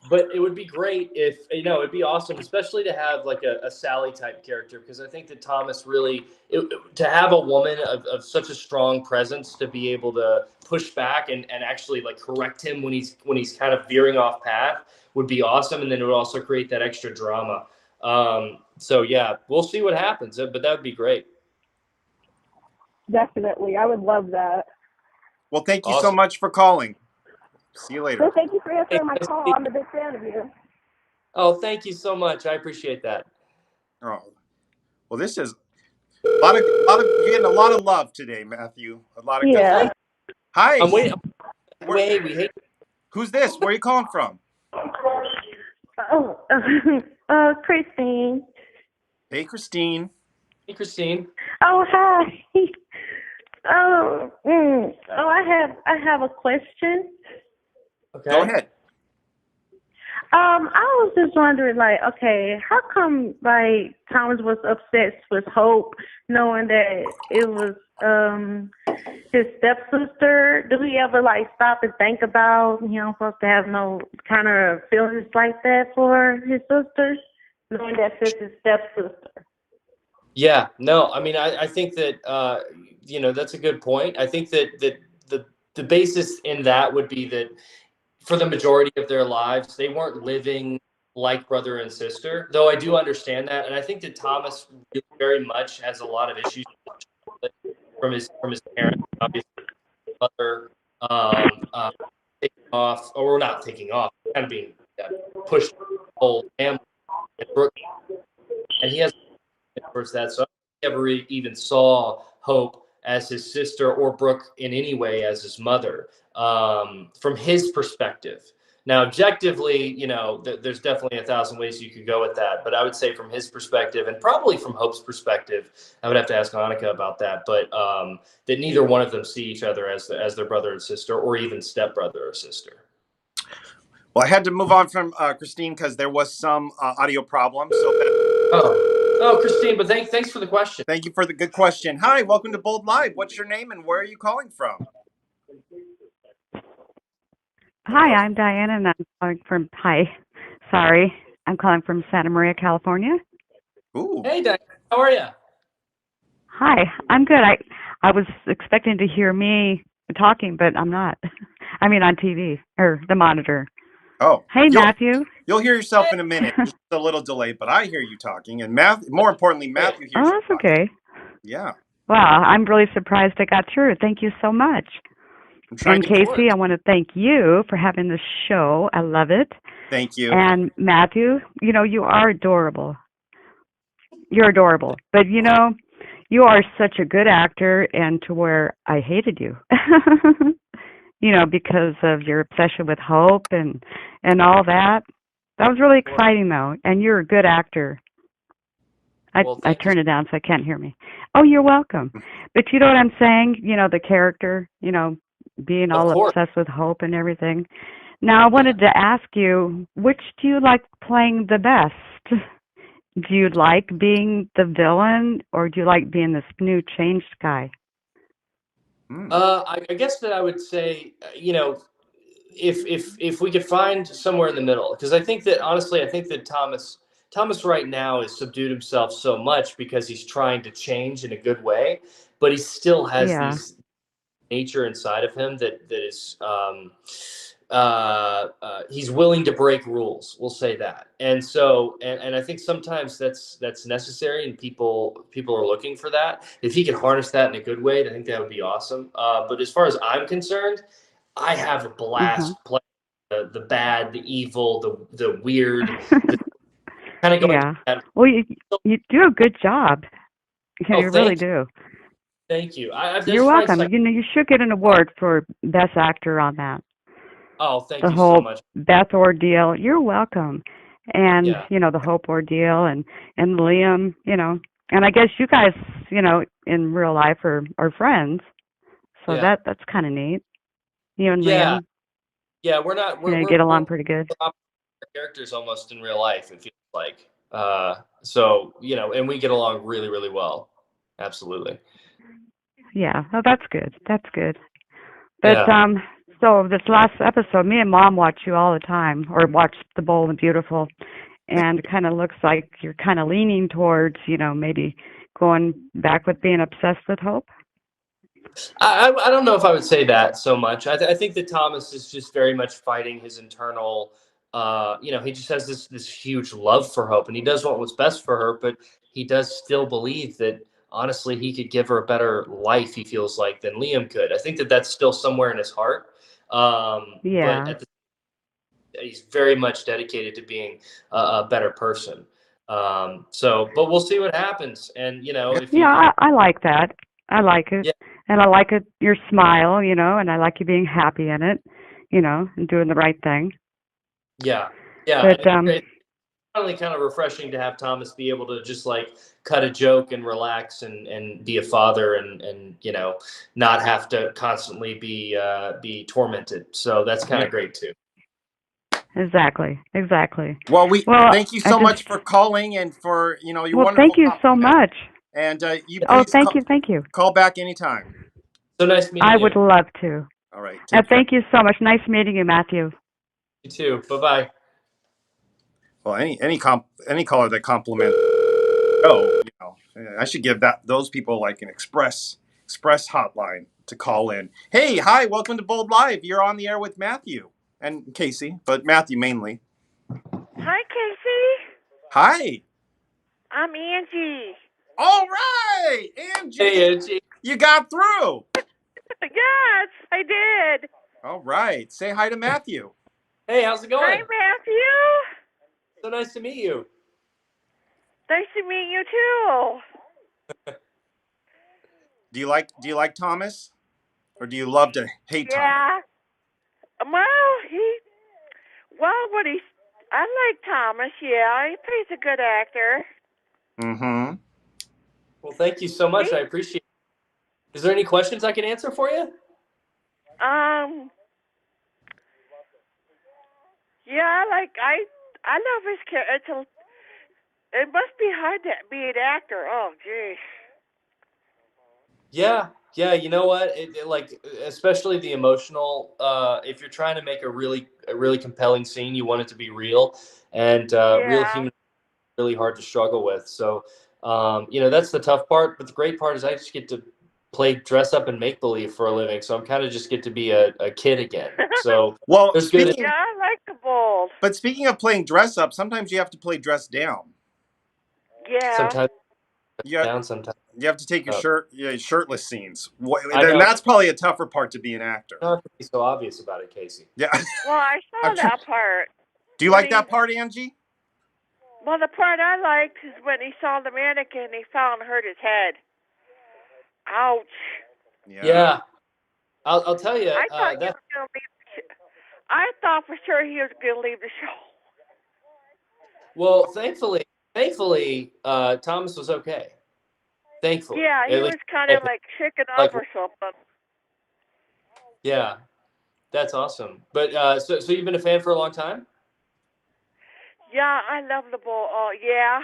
S3: but it would be great if, you know, it'd be awesome, especially to have like a Sally type character, because I think that Thomas really, to have a woman of such a strong presence to be able to push back and actually like correct him when he's kind of veering off path would be awesome. And then it would also create that extra drama. So yeah, we'll see what happens, but that would be great.
S8: Definitely. I would love that.
S1: Well, thank you so much for calling. See you later.
S8: Well, thank you for answering my call. I'm a big fan of you.
S3: Oh, thank you so much. I appreciate that.
S1: Oh, well, this is a lot of you're getting a lot of love today, Matthew. A lot of good. Hi.
S3: I'm waiting. We hate.
S1: Who's this? Where are you calling from?
S9: Christine.
S1: Hey, Christine.
S3: Hey, Christine.
S9: Oh, hi. I have a question.
S3: Okay.
S1: Go ahead.
S9: I was just wondering, like, okay, how come, like, Thomas was obsessed with Hope, knowing that it was his stepsister? Do he ever, like, stop and think about, supposed to have no kind of feelings like that for his sister, knowing that it's his stepsister?
S3: Yeah, no, I mean, I think that, that's a good point. I think that the basis in that would be that for the majority of their lives, they weren't living like brother and sister, though I do understand that. And I think that Thomas very much has a lot of issues from his parents, obviously, mother taking off, or not taking off, kind of being pushed the whole family. And he has towards that. So I never even saw Hope as his sister or Brooke in any way as his mother, from his perspective. Now, objectively, there's definitely 1,000 ways you could go with that. But I would say from his perspective, and probably from Hope's perspective, I would have to ask Annika about that. But that neither one of them see each other as their brother and sister, or even stepbrother or sister.
S1: Well, I had to move on from Christine because there was some audio problems.
S3: Oh, Christine, but thanks for the question.
S1: Thank you for the good question. Hi, welcome to Bold Live. What's your name and where are you calling from?
S10: Hi, I'm Diana, and I'm calling from. I'm calling from Santa Maria, California.
S1: Ooh.
S3: Hey, Diana, how are you?
S10: Hi, I'm good. I was expecting to hear me talking, but I'm not. I mean, on TV or the monitor.
S1: Oh.
S10: Hey, Matthew.
S1: You'll hear yourself in a minute. Just a little delay, but I hear you talking, and more importantly, Matthew hears.
S10: Oh, that's okay.
S1: Yeah.
S10: Wow, I'm really surprised I got through. Thank you so much. And Casey, I want to thank you for having the show. I love it.
S1: Thank you.
S10: And Matthew, you are adorable. You're adorable. But, you are such a good actor, and to where I hated you. Because of your obsession with Hope and all that. That was really exciting, though. And you're a good actor. I turned it down so I can't hear me. Oh, you're welcome. But you know what I'm saying? The character, being all obsessed with Hope and everything. Now, I wanted to ask you, which do you like playing the best? Do you like being the villain, or do you like being this new changed guy?
S3: I guess that I would say, if we could find somewhere in the middle, because I think that honestly, Thomas right now has subdued himself so much because he's trying to change in a good way, but he still has these nature inside of him that is he's willing to break rules. We'll say that, and so and I think sometimes that's necessary, and people are looking for that. If he can harness that in a good way, I think that would be awesome. But as far as I'm concerned, I have a blast playing the bad, the evil, the weird, kind of going.
S10: Yeah. Well, you do a good job. You really do.
S3: Thank you.
S10: You're welcome. You should get an award for Best Actor on that.
S3: Oh, thank
S10: you
S3: so much.
S10: The whole Beth ordeal. You're welcome. And, the Hope ordeal and Liam, and I guess you guys, in real life are friends. So that's kind of neat. You and Liam.
S3: Yeah, we're
S10: get along pretty good.
S3: Characters almost in real life, it feels like. So, and we get along really, really well. Absolutely.
S10: Yeah, oh, that's good. That's good. But so this last episode, me and Mom watch you all the time, or watch The Bold and Beautiful, and it kind of looks like you're kind of leaning towards, maybe going back with being obsessed with Hope.
S3: I don't know if I would say that so much. I think that Thomas is just very much fighting his internal. He just has this huge love for Hope, and he does want what's best for her, but he does still believe that. Honestly, he could give her a better life, he feels like, than Liam could. I think that that's still somewhere in his heart. But he's very much dedicated to being a better person. But we'll see what happens. And,
S10: I like that. I like it. Yeah. And I like your smile, and I like you being happy in it, and doing the right thing.
S3: Yeah.
S10: But,
S3: kind of refreshing to have Thomas be able to just like cut a joke and relax and be a father and not have to constantly be tormented. So that's kind of great too.
S10: Exactly.
S1: Well,
S10: Well,
S1: thank you so much for calling and for your wonderful
S10: thank you so
S1: compliment.
S10: much.
S1: And you
S10: Oh,
S1: please
S10: thank you.
S1: call back anytime.
S3: So nice meeting you.
S10: I would love to.
S1: All right. Take care.
S10: Thank you so much. Nice meeting you, Matthew.
S3: You too. Bye-bye.
S1: Well, any caller that compliments, I should give those people like an express hotline to call in. Hey, hi, welcome to Bold Live. You're on the air with Matthew and Casey, but Matthew mainly.
S11: Hi, Casey.
S1: Hi.
S11: I'm Angie.
S1: All right, Angie.
S3: Hey, Angie.
S1: You got through.
S11: Yes, I did.
S1: All right. Say hi to Matthew.
S3: Hey, how's it going?
S11: Hi, Matthew.
S3: So nice to meet you.
S11: Nice to meet you too.
S1: Do you like Thomas, or do you love to hate Thomas?
S11: Yeah. I like Thomas. Yeah, he plays a good actor.
S1: Mm-hmm.
S3: Well, thank you so much. I appreciate it. Is there any questions I can answer for you?
S11: Yeah, I love his character. It must be hard to be an actor. Oh, geez.
S3: Yeah. You know what? Especially the emotional. If you're trying to make a really compelling scene, you want it to be real, and real human, really hard to struggle with. So, that's the tough part. But the great part is I just get to dress up and make believe for a living. So I'm kind of just get to be a kid again. So
S1: well,
S3: there's good.
S11: Yeah, I like the Bold.
S1: But speaking of playing dress up, sometimes you have to play dress down.
S11: Yeah.
S3: Sometimes
S1: down. Sometimes you have to take your shirtless scenes.
S3: Then
S1: that's probably a tougher part to be an actor.
S3: Not to be so obvious about it, Casey.
S1: Yeah.
S11: Well, I saw that part.
S1: Do you like that part, Angie?
S11: Well, the part I liked is when he saw the mannequin, he fell and hurt his head. Ouch.
S3: Yeah. I'll tell you.
S11: I thought for sure he was going to leave the show.
S3: Well, thankfully, Thomas was okay. Thankfully.
S11: Yeah, he was kind of like shaken up or something.
S3: Yeah, that's awesome. But so you've been a fan for a long time?
S11: Yeah, I love the Bold. Oh, yeah.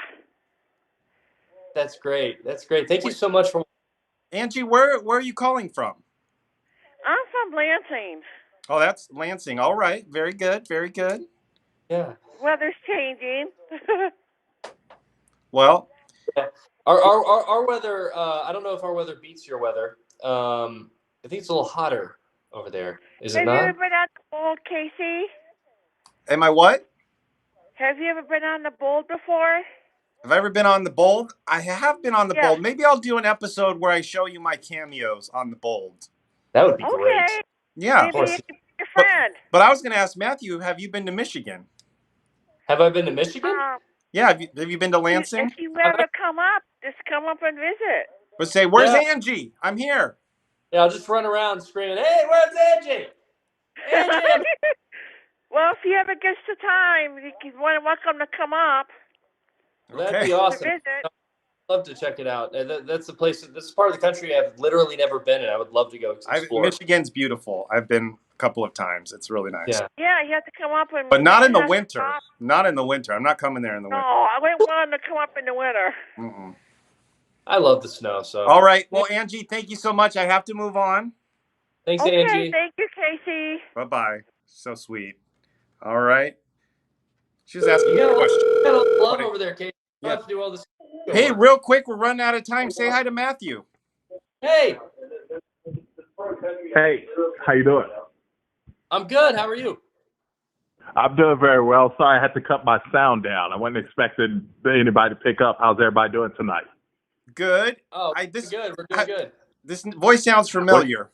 S3: That's great. Thank you so much for.
S1: Angie, where are you calling from?
S11: I'm from Lansing.
S1: Oh, that's Lansing. All right. Very good.
S3: Yeah.
S11: Weather's changing.
S1: Well,
S3: our weather. I don't know if our weather beats your weather. I think it's a little hotter over there. Is it not?
S11: Have you ever been on the Bold, Casey?
S1: Am I what?
S11: Have you ever been on the Bold before?
S1: Have I ever been on the Bold? I have been on the Bold. Maybe I'll do an episode where I show you my cameos on the Bold.
S3: That would be great.
S1: Yeah.
S11: Maybe you can be your friend.
S1: But I was going to ask Matthew, have you been to Michigan?
S3: Have I been to Michigan?
S1: Yeah. Have you been to Lansing?
S11: If you ever come up, just come up and visit.
S1: But say, where's Angie? I'm here.
S3: Yeah, I'll just run around screaming, hey, where's Angie? Angie!
S11: Well, if you ever get the time, you're welcome to come up.
S3: Well, that'd be awesome. I'd love to check it out. That's the place. This is part of the country I've literally never been in. I would love to go explore.
S1: Michigan's beautiful. I've been a couple of times. It's really nice.
S11: Yeah, you have to come up and.
S1: But not in the winter. Not in the winter. I'm not coming there in the winter.
S11: No, I wouldn't want to come up in the winter.
S1: Mm-mm.
S3: I love the snow. So.
S1: All right. Well, Angie, thank you so much. I have to move on.
S3: Thanks, Angie.
S11: Thank you, Casey.
S1: Bye-bye. So sweet. All right. She was asking me a question.
S3: You got a love over there, Casey. You have to do all this.
S1: Hey, real quick, we're running out of time. Say hi to Matthew.
S3: Hey.
S12: Hey, how you doing?
S3: I'm good. How are you?
S12: I'm doing very well. Sorry I had to cut my sound down. I wasn't expecting anybody to pick up. How's everybody doing tonight?
S1: Good.
S3: Oh, good. We're doing good.
S1: This voice sounds familiar.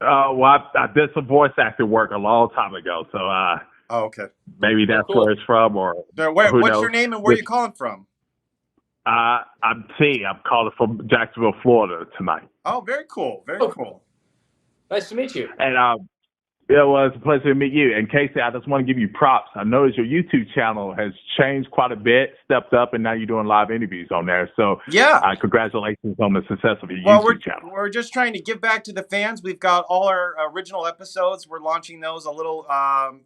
S12: Well, I did some voice acting work a long time ago, so
S1: oh, okay.
S12: Maybe that's where it's from, or
S1: what's your name and where are you calling from?
S12: I'm T. I'm calling from Jacksonville, Florida tonight.
S1: Oh, very cool. Very cool.
S3: Nice to meet you.
S12: And Yeah, well, it's a pleasure to meet you. And Casey, I just want to give you props. I noticed your YouTube channel has changed quite a bit, stepped up, and now you're doing live interviews on there. So,
S1: yeah,
S12: congratulations on the success of your
S1: well,
S12: YouTube channel.
S1: we're just trying to give back to the fans. We've got all our original episodes. We're launching those a little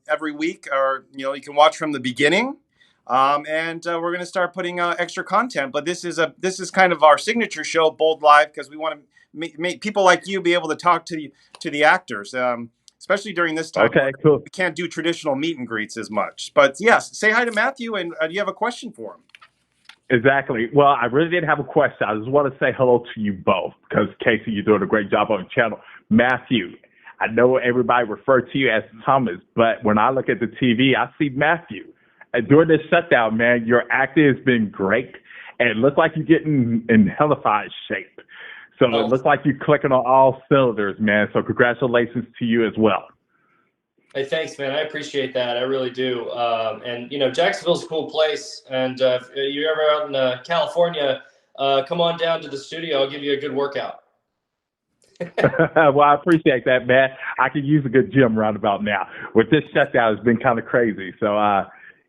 S1: every week, or you can watch from the beginning. And we're going to start putting extra content. But this is kind of our signature show, Bold Live, because we want to make people like you be able to talk to the actors. Especially during this time.
S12: Okay, cool.
S1: We can't do traditional meet and greets as much. But yes, say hi to Matthew, and do you have a question for him?
S12: Exactly. Well, I really didn't have a question. I just want to say hello to you both because, Casey, you're doing a great job on the channel. Matthew, I know everybody referred to you as Thomas, but when I look at the TV, I see Matthew. And during this shutdown, man, your acting has been great, and it looks like you're getting in hellified shape. So it looks like you're clicking on all cylinders, man. So congratulations to you as well.
S3: Hey, thanks, man. I appreciate that. I really do. And Jacksonville's a cool place. And if you're ever out in California, come on down to the studio. I'll give you a good workout.
S12: Well, I appreciate that, man. I could use a good gym roundabout now. With this shutdown, it's been kind of crazy. So,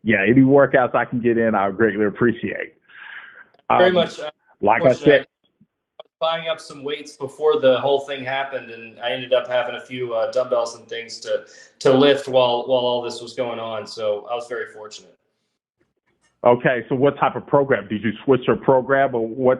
S12: any workouts I can get in, I would greatly appreciate.
S3: Very much.
S12: Like I said.
S3: Buying up some weights before the whole thing happened, and I ended up having a few dumbbells and things to lift while all this was going on. So I was very fortunate.
S12: Okay, so what type of program did you switch your program, or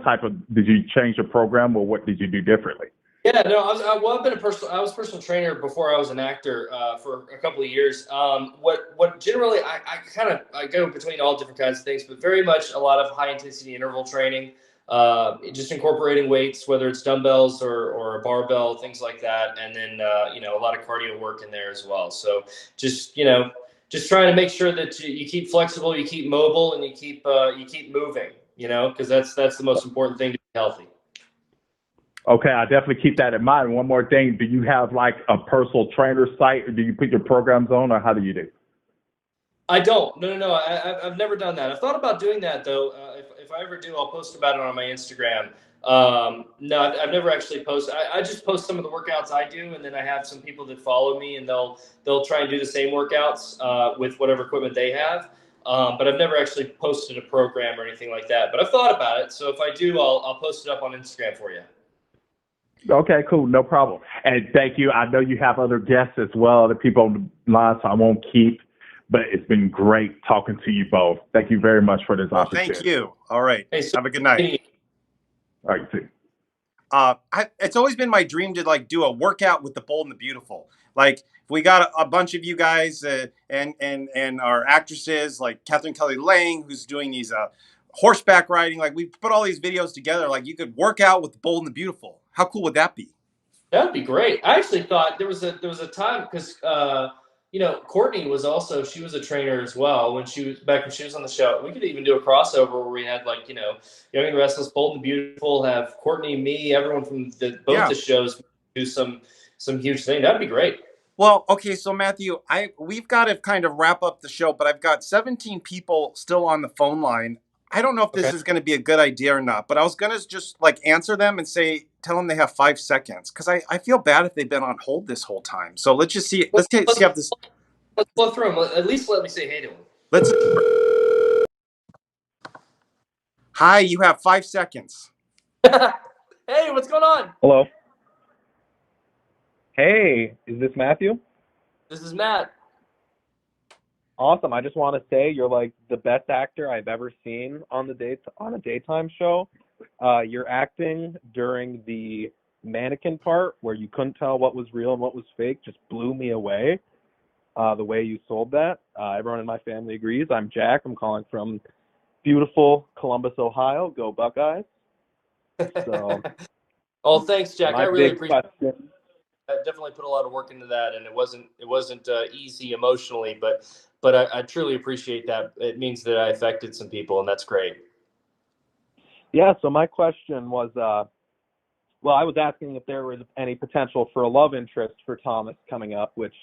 S12: did you change your program, or what did you do differently?
S3: Yeah, no, I was a personal trainer before I was an actor for a couple of years. What generally I go between all different kinds of things, but very much a lot of high intensity interval training. Just incorporating weights, whether it's dumbbells or a barbell, things like that. And then, a lot of cardio work in there as well. So just trying to make sure that you keep flexible, you keep mobile, and you keep moving, because that's the most important thing to be healthy.
S12: Okay, I definitely keep that in mind. One more thing, do you have like a personal trainer site, or do you put your programs on, or how do you do?
S3: I don't. No. I've never done that. I've thought about doing that though. If I ever do, I'll post about it on my Instagram. No, I've never actually posted. I just post some of the workouts I do, and then I have some people that follow me, and they'll try and do the same workouts with whatever equipment they have. But I've never actually posted a program or anything like that. But I've thought about it. So if I do, I'll post it up on Instagram for you.
S12: Okay, cool. No problem. And thank you. I know you have other guests as well, other people on the line, so I won't keep. But it's been great talking to you both. Thank you very much for this opportunity.
S1: Thank you. All right. Hey, have a good night.
S12: All right, too.
S1: It's always been my dream to do a workout with the Bold and the Beautiful. Like, we got a bunch of you guys and our actresses like Catherine Kelly Lang, who's doing these horseback riding. Like, we put all these videos together. Like, you could work out with the Bold and the Beautiful. How cool would that be?
S3: That would be great. I actually thought there was a time because Courtney was a trainer as well when she was on the show. We could even do a crossover where we had Young and Restless, Bold and Beautiful, have Courtney, me, everyone from both the shows do some huge thing. That'd be great.
S1: Well, okay, so Matthew, we've got to kind of wrap up the show, but I've got 17 people still on the phone line. I don't know if this is going to be a good idea or not, but I was going to just answer them and tell them they have 5 seconds, because I feel bad if they've been on hold this whole time. So let's just see. Let's see how this.
S3: Let's go through them. At least let me say hey to them.
S1: Hi, you have 5 seconds.
S3: Hey, what's going on?
S13: Hello. Hey, is this Matthew?
S3: This is Matt.
S13: Awesome. I just want to say you're like the best actor I've ever seen on a daytime show. Your acting during the mannequin part where you couldn't tell what was real and what was fake just blew me away. The way you sold that. Everyone in my family agrees. I'm Jack. I'm calling from beautiful Columbus, Ohio. Go Buckeyes. So,
S3: oh, thanks, Jack. I really appreciate it. I definitely put a lot of work into that, and it wasn't easy emotionally, but I truly appreciate that. It means that I affected some people, and that's great.
S13: Yeah, so my question was, I was asking if there was any potential for a love interest for Thomas coming up, which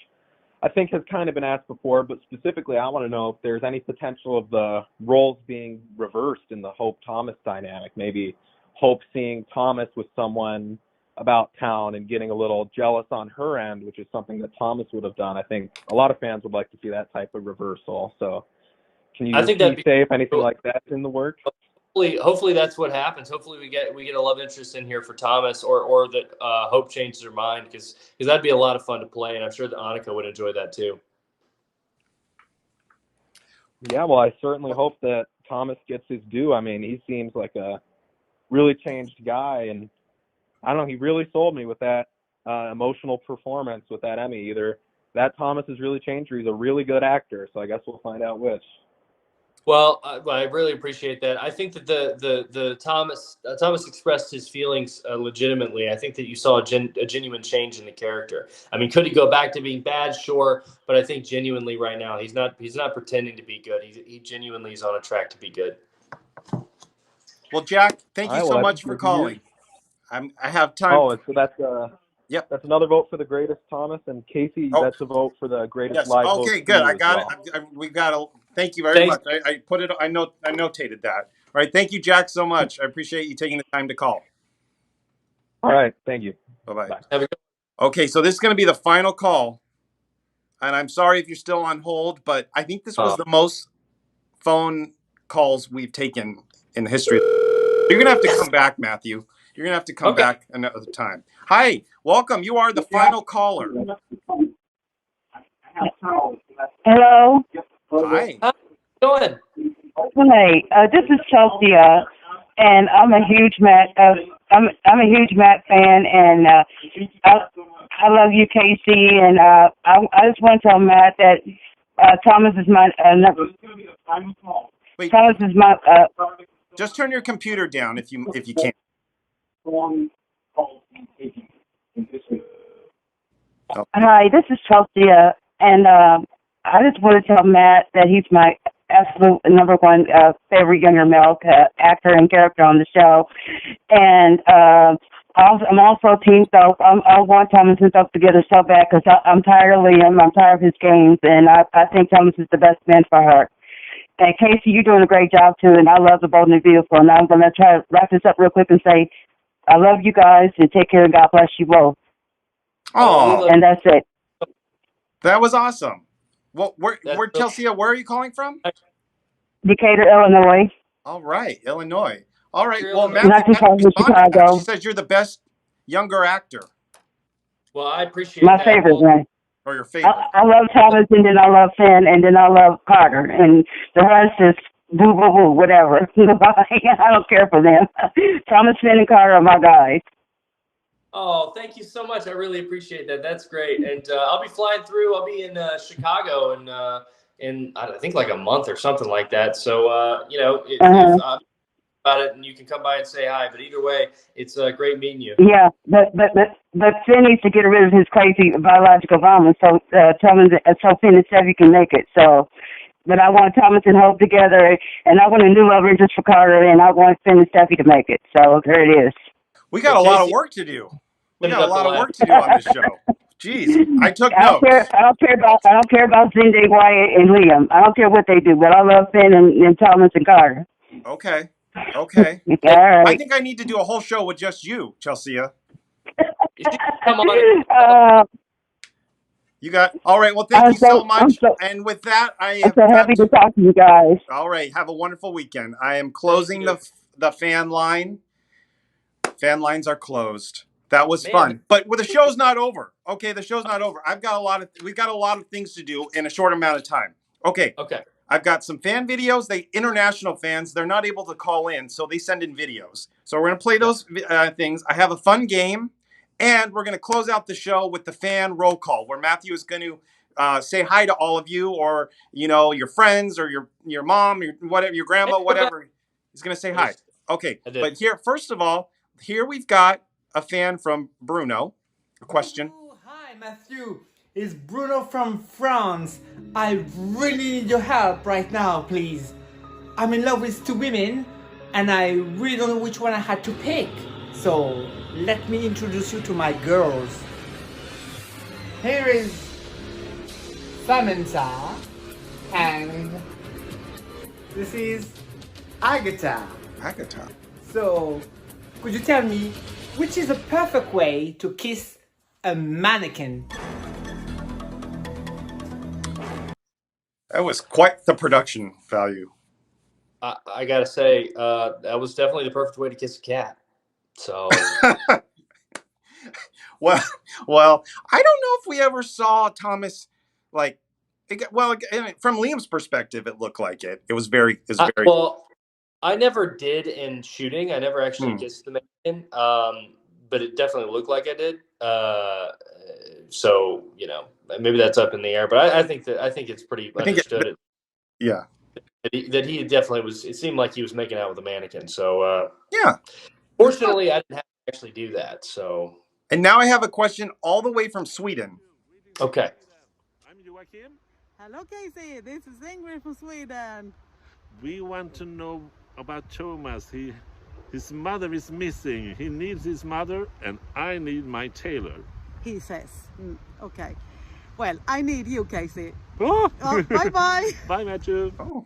S13: I think has kind of been asked before, but specifically I want to know if there's any potential of the roles being reversed in the Hope-Thomas dynamic, maybe Hope seeing Thomas with someone about town and getting a little jealous on her end, which is something that Thomas would have done. I think a lot of fans would like to see that type of reversal. So can you say if anything like that's in the works?
S3: Hopefully that's what happens. Hopefully we get a love interest in here for Thomas, or that Hope changes her mind, because that'd be a lot of fun to play, and I'm sure that Annika would enjoy that too.
S13: Yeah, well, I certainly hope that Thomas gets his due. I mean, he seems like a really changed guy, and I don't know, he really sold me with that emotional performance with that Emmy. Either that Thomas has really changed, or he's a really good actor. So I guess we'll find out which.
S3: Well, I really appreciate that. I think that the Thomas expressed his feelings legitimately. I think that you saw a genuine change in the character. I mean, could he go back to being bad? Sure, but I think genuinely right now he's not pretending to be good. He genuinely is on a track to be good.
S1: Well, Jack, thank you so much for calling. I have time.
S13: Oh, so that's
S1: yep.
S13: That's another vote for the greatest Thomas, and Casey, that's a vote for the greatest live host.
S1: Okay, good. I got it. We got it. Thank you very much. I put it. I notated that. All right. Thank you, Jack, so much. I appreciate you taking the time to call.
S13: All right. Thank you.
S1: Bye-bye. Okay, so this is going to be the final call, and I'm sorry if you're still on hold, but I think this was the most phone calls we've taken in the history. You're going to have to come back, Matthew. You're going to have to come back another time. Hi, welcome. You are the final caller.
S14: Hello.
S1: Hi.
S3: Go ahead.
S14: Hi, this is Chelsea, and I'm a huge Matt. I'm a huge Matt fan, and I love you, Casey. And I just want to tell Matt that Thomas is my
S1: Wait,
S14: Thomas is my.
S1: Just turn your computer down if you can.
S14: Hi, this is Chelsea, and I just want to tell Matt that he's my absolute number one favorite younger male actor and character on the show. And I'm also Team Soap. I want Thomas and Soap together so bad because I'm tired of Liam. I'm tired of his games, and I think Thomas is the best man for her. And Casey, you're doing a great job too, and I love the Bold and the Beautiful. And I'm going to try to wrap this up real quick and say, I love you guys, and take care, and God bless you both.
S1: Oh,
S14: and that's it.
S1: That was awesome. Well, where Chelsea, where are you calling from?
S14: Decatur, Illinois.
S1: All right, Illinois. All right. Well,
S14: not too far from Chicago.
S1: She says you're the best younger actor.
S3: Well, I appreciate
S14: my
S3: that.
S14: favorite one.
S1: Or your favorite.
S14: I love Thomas, and then I love Finn, and then I love Carter, and the rest is boo boo boo, whatever. I don't care for them. Thomas, Finn, and Carter are my guys.
S3: Oh, thank you so much. I really appreciate that. That's great. And I'll be flying through. I'll be in Chicago in I think like a month or something like that. So if about it, and you can come by and say hi. But either way, it's great meeting you.
S14: Yeah, but Finn needs to get rid of his crazy biological vomit. So Thomas, so Finn and Steffi can make it. So, but I want Thomas and Hope together, and I want a new love interest for Carter, and I want Finn and Steffi to make it. So there it is.
S1: We got a lot of work to do. We got a lot of work to do on this show. Jeez, I took notes.
S14: I don't care about Zende, Wyatt, and Liam. I don't care what they do, but I love Finn and Thomas and Carter.
S1: Okay.
S14: All right.
S1: I think I need to do a whole show with just you, Chelsea.
S3: Come on.
S1: You got all right. Well, thank you so much. And with that, I'm
S14: so happy to talk to you guys.
S1: All right, have a wonderful weekend. I am closing the fan line. Fan lines are closed. That was fun, but the show's not over. Okay, the show's not over. We've got a lot of things to do in a short amount of time. Okay. I've got some fan videos. International fans, they're not able to call in, so they send in videos. So we're going to play those things. I have a fun game, and we're going to close out the show with the fan roll call, where Matthew is going to say hi to all of you, or your friends, or your mom, or whatever, your grandma, whatever. He's going to say hi. Okay, but first of all, here we've got a fan from Bruno. A question.
S15: Oh, hi, Matthew. It's Bruno from France. I really need your help right now, please. I'm in love with two women, and I really don't know which one I had to pick. So, let me introduce you to my girls. Here is Samantha, and this is Agatha.
S1: Agatha.
S15: So, could you tell me which is a perfect way to kiss a mannequin.
S1: That was quite the production value.
S3: I gotta say, that was definitely the perfect way to kiss a cat. So,
S1: well, I don't know if we ever saw Thomas like. From Liam's perspective, it looked like it. It was very.
S3: Well, I never did in shooting. I never actually kissed the mannequin, but it definitely looked like I did. So maybe that's up in the air. But I think it's pretty understood.
S1: Yeah.
S3: That he definitely was. It seemed like he was making out with a mannequin. So
S1: yeah.
S3: Fortunately, I didn't have to actually do that. So.
S1: And now I have a question all the way from Sweden.
S3: Okay.
S16: I'm Joachim.
S17: Hello, Casey. This is Ingrid from Sweden.
S16: We want to know about Thomas. His mother is missing. He needs his mother, and I need my tailor.
S17: He says. Okay. Well, I need you, Casey.
S16: Oh,
S17: bye-bye.
S16: Bye, Matthew.
S1: Oh,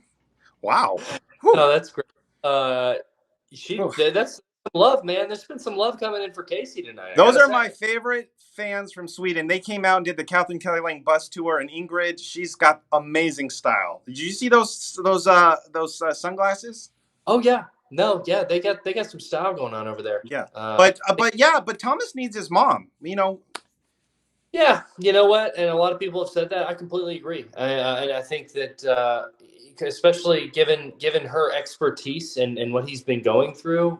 S1: wow.
S3: No, that's great. That's some love, man. There's been some love coming in for Casey tonight.
S1: Those are my favorite fans from Sweden. They came out and did the Kathleen Kelly Lang bus tour, and Ingrid, she's got amazing style. Did you see those sunglasses?
S3: Oh yeah, no, yeah, they got some style going on over there.
S1: Yeah, but Thomas needs his mom.
S3: Yeah, you know what? And a lot of people have said that. I completely agree. And I think that, especially given her expertise and what he's been going through,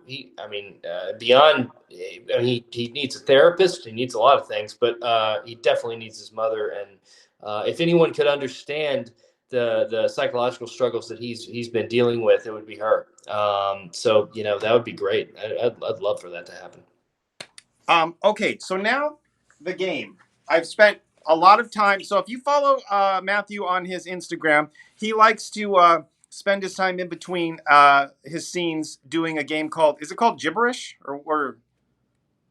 S3: beyond, he needs a therapist. He needs a lot of things, but he definitely needs his mother. And if anyone could understand the psychological struggles that he's been dealing with, it would be her. So that would be great. I'd love for that to happen.
S1: Okay, so now the game. I've spent a lot of time. So if you follow Matthew on his Instagram, he likes to spend his time in between his scenes doing a game called, is it called Gibberish? Or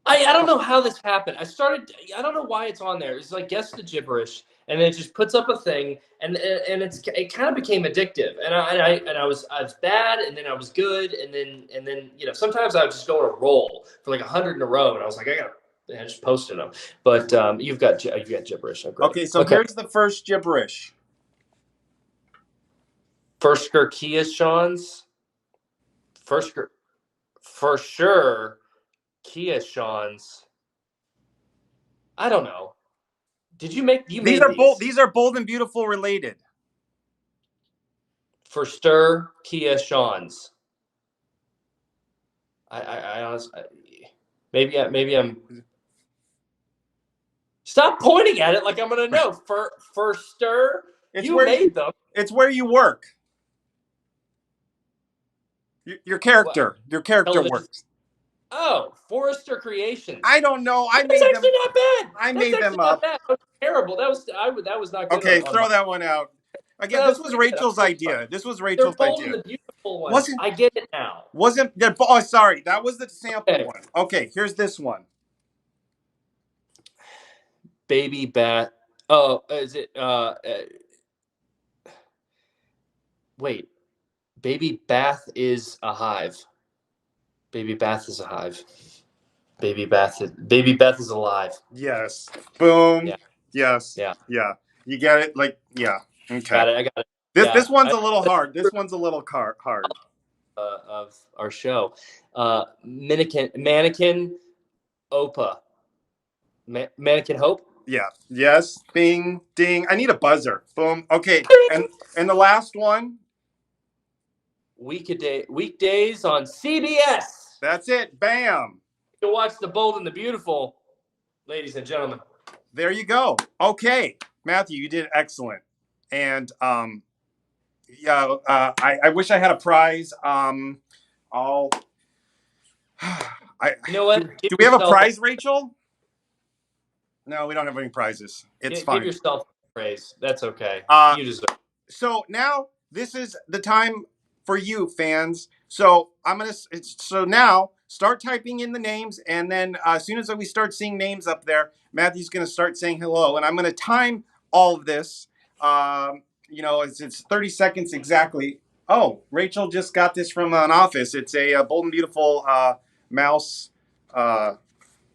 S3: I don't know how this happened. I don't know why it's on there. It's like guess the gibberish, and then it just puts up a thing, and it kind of became addictive. And I was bad, and then I was good, and then sometimes I would just go on a roll for like 100 in a row, and I was like, I just posted them. But you've got gibberish.
S1: Okay, so here's the first gibberish.
S3: Forrester Kia Sean's. For sure. Kia Sean's. I don't know. Did you make
S1: these are bold? These are Bold and Beautiful related.
S3: Forrester Kia Sean's. I honestly, maybe I'm. Stop pointing at it like I'm gonna know. Forrester, made them.
S1: It's where you work. Your character. Your character works.
S3: Oh, Forrester Creations.
S1: I don't know.
S3: That's actually not bad.
S1: I made them up.
S3: That was terrible. That was not good.
S1: Okay, throw that one out. Again, this was Rachel's idea. This was Rachel's idea.
S3: The beautiful one. I get it now.
S1: Oh, sorry. That was the sample one. Okay, here's this one.
S3: Baby Bat. Oh, is it? Wait. Baby Bath is a hive. Baby Bath is a hive. Baby Beth is alive.
S1: Yes. Boom.
S3: Yeah.
S1: Yes.
S3: Yeah.
S1: Yeah. You get it? Yeah. Okay.
S3: I got it.
S1: This one's a little hard. This one's a little hard.
S3: Of our show. Mannequin Opa. Mannequin Hope?
S1: Yeah. Yes. Bing. Ding. I need a buzzer. Boom. Okay. And the last one.
S3: Weekdays on CBS.
S1: That's it. Bam.
S3: To watch The Bold and the Beautiful, ladies and gentlemen.
S1: There you go. Okay, Matthew, you did excellent. And I wish I had a prize.
S3: You know what?
S1: Do we have a prize, Rachel? No, we don't have any prizes. It's fine.
S3: Give yourself a praise. That's okay. You deserve it.
S1: So now this is the time for you fans. So now start typing in the names, and then as soon as we start seeing names up there, Matthew's going to start saying hello, and I'm going to time all of this. It's 30 seconds exactly. Oh, Rachel just got this from an office. It's a Bold and Beautiful mouse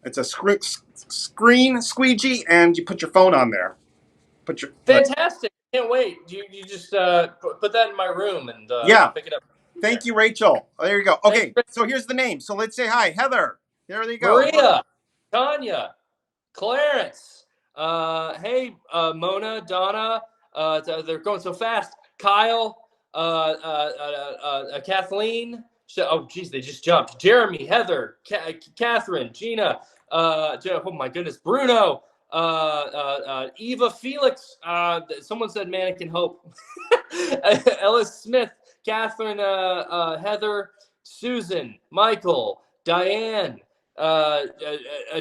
S1: It's a screen squeegee, and you put your phone on there.
S3: Fantastic! Can't wait. You just put that in my room and
S1: yeah.
S3: pick it up.
S1: Thank you, Rachel. There you go. Okay, so here's the name. So let's say hi, Heather. There they go.
S3: Maria, Tanya, Clarence. Hey, Mona, Donna. They're going so fast. Kyle, Kathleen. Oh, geez, they just jumped. Jeremy, Heather, Catherine, Gina. Oh my goodness, Bruno. Eva Felix. Someone said Mannequin Hope. Ellis Smith, Catherine, Heather, Susan, Michael, Diane,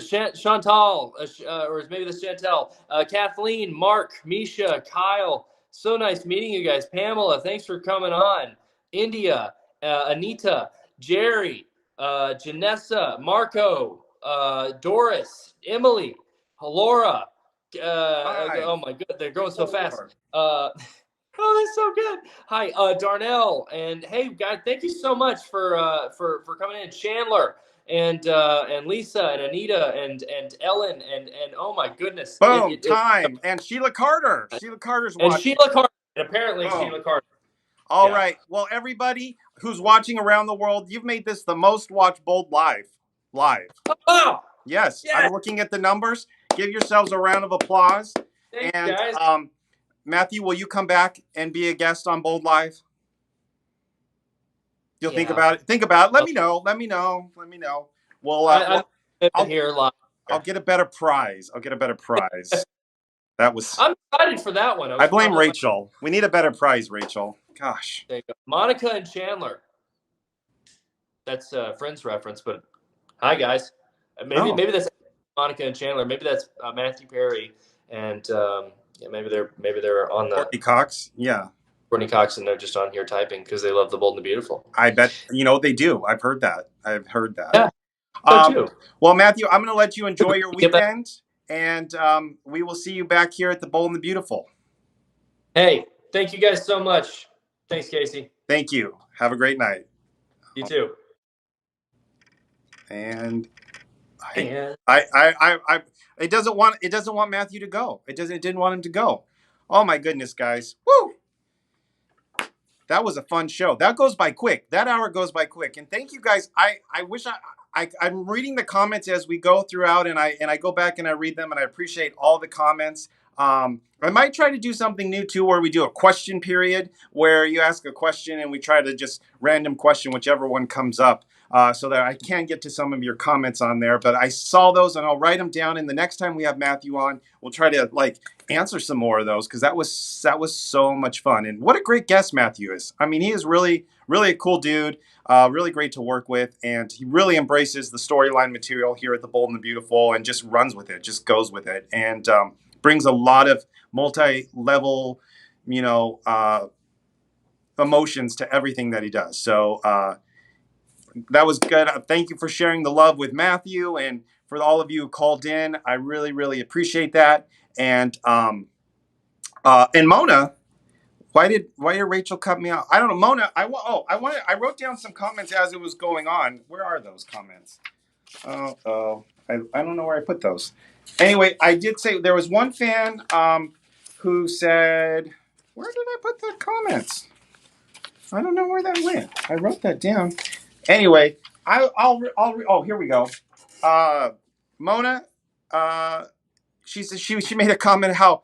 S3: Chantal, or maybe that's Chantel, Kathleen, Mark, Misha, Kyle. So nice meeting you guys. Pamela, thanks for coming on. India, Anita, Jerry, Janessa, Marco, Doris, Emily, Laura. Oh my god, they're going so fast. Oh, that's so good. Hi, Darnell, and hey guys, thank you so much for coming in. Chandler and Lisa and Anita and Ellen and oh my goodness.
S1: Boom, time. And Sheila Carter. Sheila Carter's watching.
S3: And Sheila Carter. Apparently Sheila Carter.
S1: All right. Well, everybody who's watching around the world, you've made this the most watched Bold Live.
S3: Oh!
S1: Yes. I'm looking at the numbers. Give yourselves a round of applause.
S3: Thanks,
S1: and
S3: guys.
S1: Matthew, will you come back and be a guest on Bold Live? You'll think about it. Think about it. Let me know. Let me know. Well,
S3: I'll hear live.
S1: I'll get a better prize. That was.
S3: I'm excited for that one.
S1: I blame Rachel. We need a better prize, Rachel. Gosh.
S3: There you go. Monica and Chandler. That's a Friends reference, but hi guys. Maybe that's Monica and Chandler. Maybe that's Matthew Perry and maybe they're on the
S1: Courtney Cox. Yeah.
S3: Courtney Cox, and they're just on here typing because they love The Bold and the Beautiful.
S1: I bet they do. I've heard that.
S3: Yeah. So too.
S1: Well, Matthew, I'm going to let you enjoy your weekend, and we will see you back here at The Bold and the Beautiful.
S3: Hey, thank you guys so much. Thanks, Casey.
S1: Thank you. Have a great night.
S3: You too.
S1: And it doesn't want Matthew to go. It didn't want him to go. Oh my goodness, guys. Woo! That was a fun show. That goes by quick. That hour goes by quick. And thank you guys. I wish I'm reading the comments as we go throughout, and I go back and I read them, and I appreciate all the comments. I might try to do something new too, where we do a question period where you ask a question and we try to just random question whichever one comes up, so that I can get to some of your comments on there. But I saw those and I'll write them down. And the next time we have Matthew on, we'll try to answer some more of those, because that was so much fun. And what a great guest Matthew is. I mean, he is really, really a cool dude. Really great to work with, and he really embraces the storyline material here at The Bold and the Beautiful and just runs with it, just goes with it, and brings a lot of multi-level, emotions to everything that he does. So that was good. Thank you for sharing the love with Matthew, and for all of you who called in, I really, really appreciate that. And Mona, why did Rachel cut me out? I don't know, Mona. I wrote down some comments as it was going on. Where are those comments? I don't know where I put those. Anyway, I did say there was one fan who said, where did I put the comments? I don't know where that went. I wrote that down. Anyway, oh, here we go. Mona, she said she made a comment how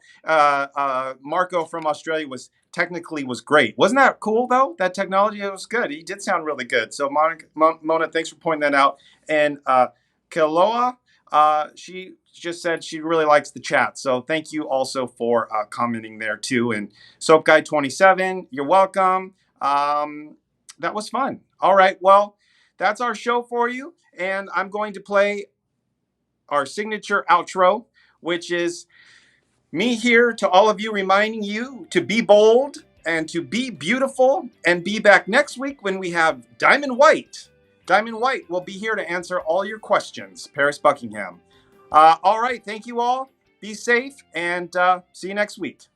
S1: Marco from Australia was great. Wasn't that cool though? That technology, it was good. He did sound really good. So Mona, thanks for pointing that out. And Keloa, she just said she really likes the chat. So thank you also for commenting there too. And Soap Guy 27, you're welcome. That was fun. All right, well, that's our show for you. And I'm going to play our signature outro, which is me here to all of you, reminding you to be bold and to be beautiful, and be back next week when we have Diamond White. Diamond White will be here to answer all your questions. Paris Buckingham. All right. Thank you all. Be safe, and see you next week.